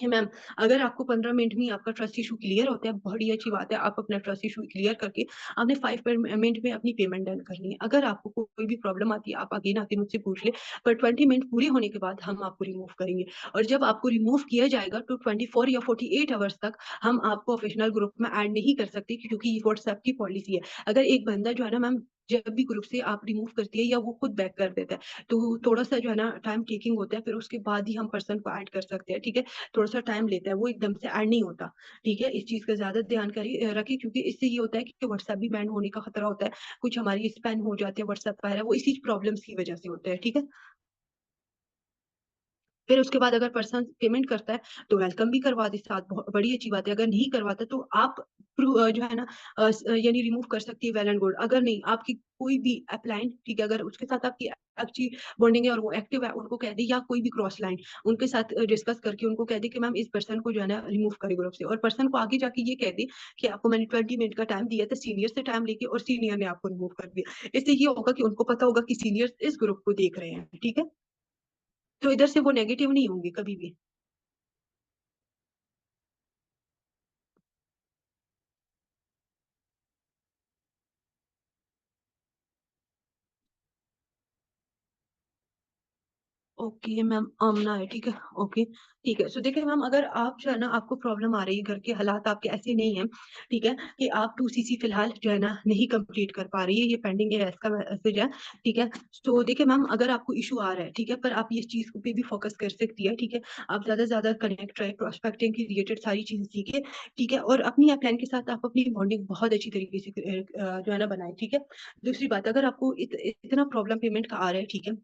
कि मैम अगर आपको 15 मिनट में आपका ट्रस्ट इशू क्लियर होता है, बड़ी अच्छी बात है, आप अपना ट्रस्ट इशू क्लियर करके आपने 5 मिनट में अपनी पेमेंट डन करनी है। अगर आपको कोई भी प्रॉब्लम आती है आप अगेन आके मुझसे पूछ ले, पर 20 मिनट पूरे होने के बाद हम आपको रिमूव करेंगे। और जब आपको रिमूव किया जाएगा तो 24 या 48 आवर्स तक हम आपको ऑफिशियल ग्रुप में ऐड नहीं कर सकते, क्योंकि ये व्हाट्सएप की पॉलिसी है। अगर एक बंदा जो है ना मैम जब भी ग्रुप से आप रिमूव करती है या वो खुद बैक कर देता है तो थोड़ा सा जो है ना टाइम टेकिंग होता है, फिर उसके बाद ही हम पर्सन को ऐड कर सकते हैं, ठीक है। थोड़ा सा टाइम लेता है, वो एकदम से ऐड नहीं होता, ठीक है। इस चीज का ज्यादा ध्यान करिए रखिए, क्योंकि इससे ये होता है कि व्हाट्सएप भी बैन होने का खतरा होता है, कुछ हमारी स्पैन हो जाते हैं व्हाट्सएप वगैरह, वो इसी प्रॉब्लम्स की वजह से होता है, ठीक है। फिर उसके बाद अगर पर्सन पेमेंट करता है तो वेलकम भी करवा दे साथ, बड़ी अच्छी बात है। अगर नहीं करवाता तो आप जो है ना यानी रिमूव कर सकती है, वेल एंड गुड। अगर नहीं आपकी कोई भी अपलाइन, ठीक है, अगर उसके साथ आपकी अच्छी बॉन्डिंग है और वो एक्टिव है, उनको कह दे, या कोई भी क्रॉस लाइन उनके साथ डिस्कस करके उनको कह दे कि मैम इस पर्सन को जो है ना रिमूव करे ग्रुप से, और पर्सन को आगे जाके ये कह दे कि आपको मैंने 20 मिनट का टाइम दिया था सीनियर से टाइम लेके और सीनियर ने आपको रिमूव कर दिया। इससे ये होगा कि उनको पता होगा कि सीनियर इस ग्रुप को देख रहे हैं, ठीक है। तो इधर से वो नेगेटिव नहीं होंगी कभी भी। ओके मैम, आमना है, ठीक है। ओके, ठीक है। सो देखिए मैम, अगर आप जो है ना, आपको प्रॉब्लम आ रही है, घर के हालात आपके ऐसे नहीं है, ठीक है, कि आप 2 सीसी फिलहाल जो है ना नहीं कंप्लीट कर पा रही है, ये पेंडिंग है, इसका मैसेज है, ठीक है। तो देखिए मैम, अगर आपको इशू आ रहा है, ठीक है, पर आप इस चीज पे भी फोकस कर सकती है, ठीक है। आप ज्यादा से ज्यादा कनेक्ट रहे, प्रोस्पेक्टिंग की रिलेटेड सारी चीजें सीखे, ठीक है। और अपनी प्लान के साथ आप अपनी बॉन्डिंग बहुत अच्छी तरीके से जो है ना बनाए, ठीक है। दूसरी बात, अगर आपको इतना प्रॉब्लम पेमेंट का आ रहा है, ठीक है,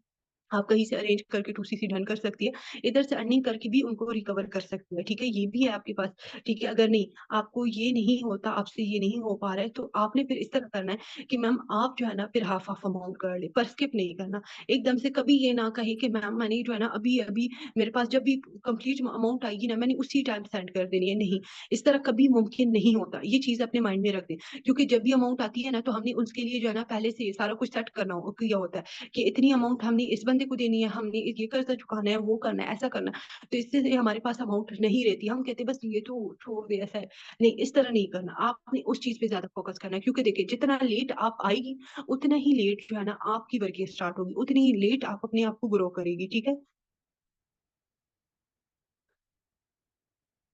आप कहीं से अरेंज करके 2 सीसी डन कर सकती है, इधर से अर्निंग करके भी उनको रिकवर कर सकती है, ठीक है, ये भी है आपके पास, ठीक है। अगर नहीं, आपको ये नहीं होता, आपसे ये नहीं हो पा रहा है, तो आपने फिर इस तरह करना है कि मैम आप जो है ना फिर हाफ हाफ अमाउंट कर ले, पर स्किप नहीं करना एकदम से। कभी ये ना कहे कि मैम मैंने जो है ना अभी अभी मेरे पास जब भी कंप्लीट अमाउंट आएगी ना, मैंने उसी टाइम सेंड कर देनी है, नहीं, इस तरह कभी मुमकिन नहीं होता, ये चीज अपने माइंड में रख दें। क्योंकि जब भी अमाउंट आती है ना, तो हमने उसके लिए जो है ना पहले से सारा कुछ सेट करना किया होता है, कि इतनी अमाउंट हमने इस बंदे को देनी है, हमने ये कर्जा चुकाना है, वो करना है, ऐसा करना है। तो इससे से हमारे पास अमाउंट नहीं रहती, हम कहते हैं बस ये तो छोड़ दे, ऐसा है। नहीं, इस तरह नहीं करना, आपने उस चीज पे ज्यादा फोकस करना है, क्योंकि देखिए जितना लेट आप आएगी, उतना ही लेट जो है ना आपकी वर्किंग स्टार्ट होगी, उतनी ही लेट आप अपने आप को ग्रो करेगी, ठीक है।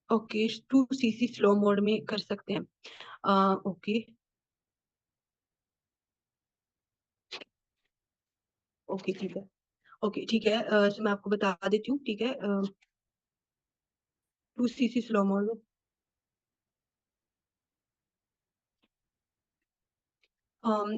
ओके, 2 सीसी स्लो मोड में कर सकते हैं। ओके। ओके, ठीक है। ओके, ठीक है। तो मैं आपको बता देती हूँ, ठीक है। 2 सीसी स्लो मोड में। अम,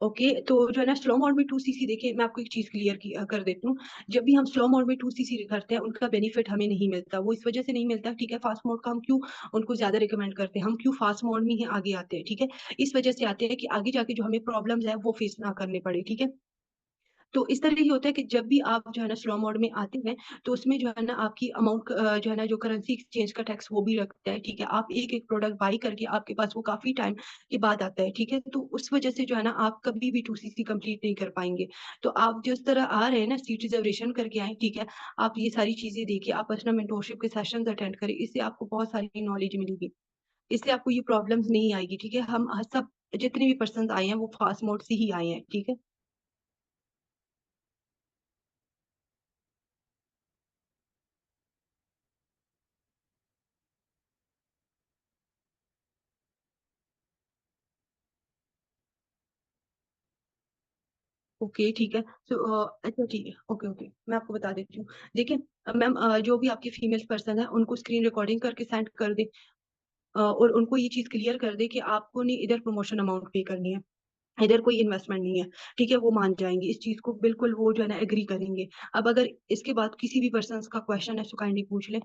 ओके, तो जो है ना स्लो मोड में 2 सीसी, देखिए मैं आपको एक चीज क्लियर कर देती हूँ। जब भी हम स्लो मोड में 2 सीसी करते हैं, उनका बेनिफिट हमें नहीं मिलता, वो इस वजह से नहीं मिलता, ठीक है। फास्ट मोड का हम क्यों उनको ज्यादा रिकमेंड करते हैं, हम क्यों फास्ट मोड में ही आगे आते हैं, ठीक है। इस वजह से आते हैं कि आगे जाके जो हमें प्रॉब्लम्स है वो फेस ना करने पड़े, ठीक है। तो इस तरह ही होता है कि जब भी आप जो है ना स्लो मोड में आते हैं, तो उसमें जो है ना आपकी अमाउंट जो है ना, जो करेंसी एक्सचेंज का टैक्स वो भी लगता है, ठीक है। आप एक एक प्रोडक्ट बाई करके आपके पास वो काफी टाइम के बाद आता है, ठीक है। तो उस वजह से जो है ना आप कभी भी 2 सीसी कंप्लीट नहीं कर पाएंगे। तो आप जिस तरह आ रहे हैं ना, सीट रिजर्वेशन करके आए, ठीक है। आप ये सारी चीजें देखिए, आप पर्सनल मेंटोरशिप के सेशंस अटेंड करें, इससे आपको बहुत सारी नॉलेज मिलेगी, इससे आपको ये प्रॉब्लम्स नहीं आएगी, ठीक है। हम सब जितने भी पर्सन आए हैं वो फास्ट मोड से ही आए हैं, ठीक है। ओके, ठीक है। तो अच्छा, ठीक है। ओके, ओके, मैं आपको बता देती हूँ। देखिए मैम, जो भी आपके फीमेल पर्सन है, उनको स्क्रीन रिकॉर्डिंग करके सेंड कर दे, और उनको ये चीज क्लियर कर दे कि आपको नहीं इधर प्रमोशन अमाउंट पे करनी है, इधर कोई इन्वेस्टमेंट नहीं है, ठीक है। वो मान जाएंगे इस चीज को, बिल्कुल वो जो है ना एग्री करेंगे। अब अगर इसके बाद किसी भी पर्सन का क्वेश्चन है, तो काइंडली पूछ ले।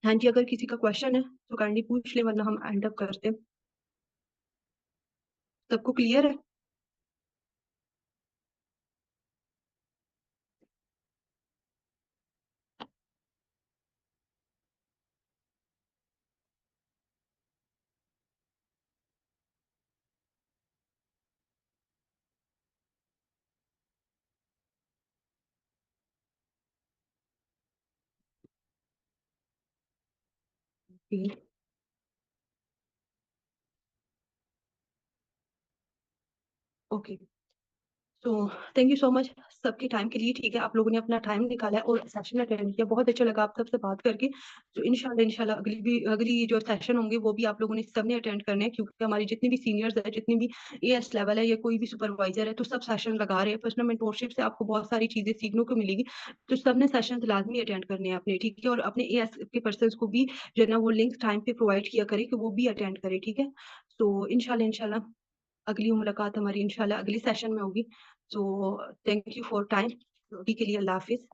हाँ जी, अगर किसी का क्वेश्चन है तो काइंडली पूछ ले, वरना हम एंड अप करते हैं। सबको क्लियर है? ओके, तो थैंक यू सो मच सबके टाइम के लिए, ठीक है। आप लोगों ने अपना टाइम निकाला है और सेशन अटेंड किया, बहुत अच्छा लगा आप सबसे बात करके। तो इंशाल्लाह इंशाल्लाह अगली जो सेशन होंगे वो भी आप लोगों ने सबने अटेंड करने हैं, क्योंकि हमारे जितने भी सीनियर्स है, जितने भी एएस लेवल है या कोई भी सुपरवाइजर है, तो सब सेशन लगा रहे हैं। पर्सनल मेंटोरशिप से आपको बहुत सारी चीजें सीखने को मिलेगी। तो सबने सेशन लाजमी अटेंड करने हैं अपने, ठीक है। और अपने एएस के पर्सन को भी जो है ना वो लिंक टाइम पे प्रोवाइड किया करे, कि वो भी अटेंड करे, ठीक है। तो इंशाल्लाह इंशाल्लाह अगली मुलाकात हमारी इंशाल्लाह अगली सेशन में होगी। So thank you for time, अभी के लिए अल्लाह हाफिज।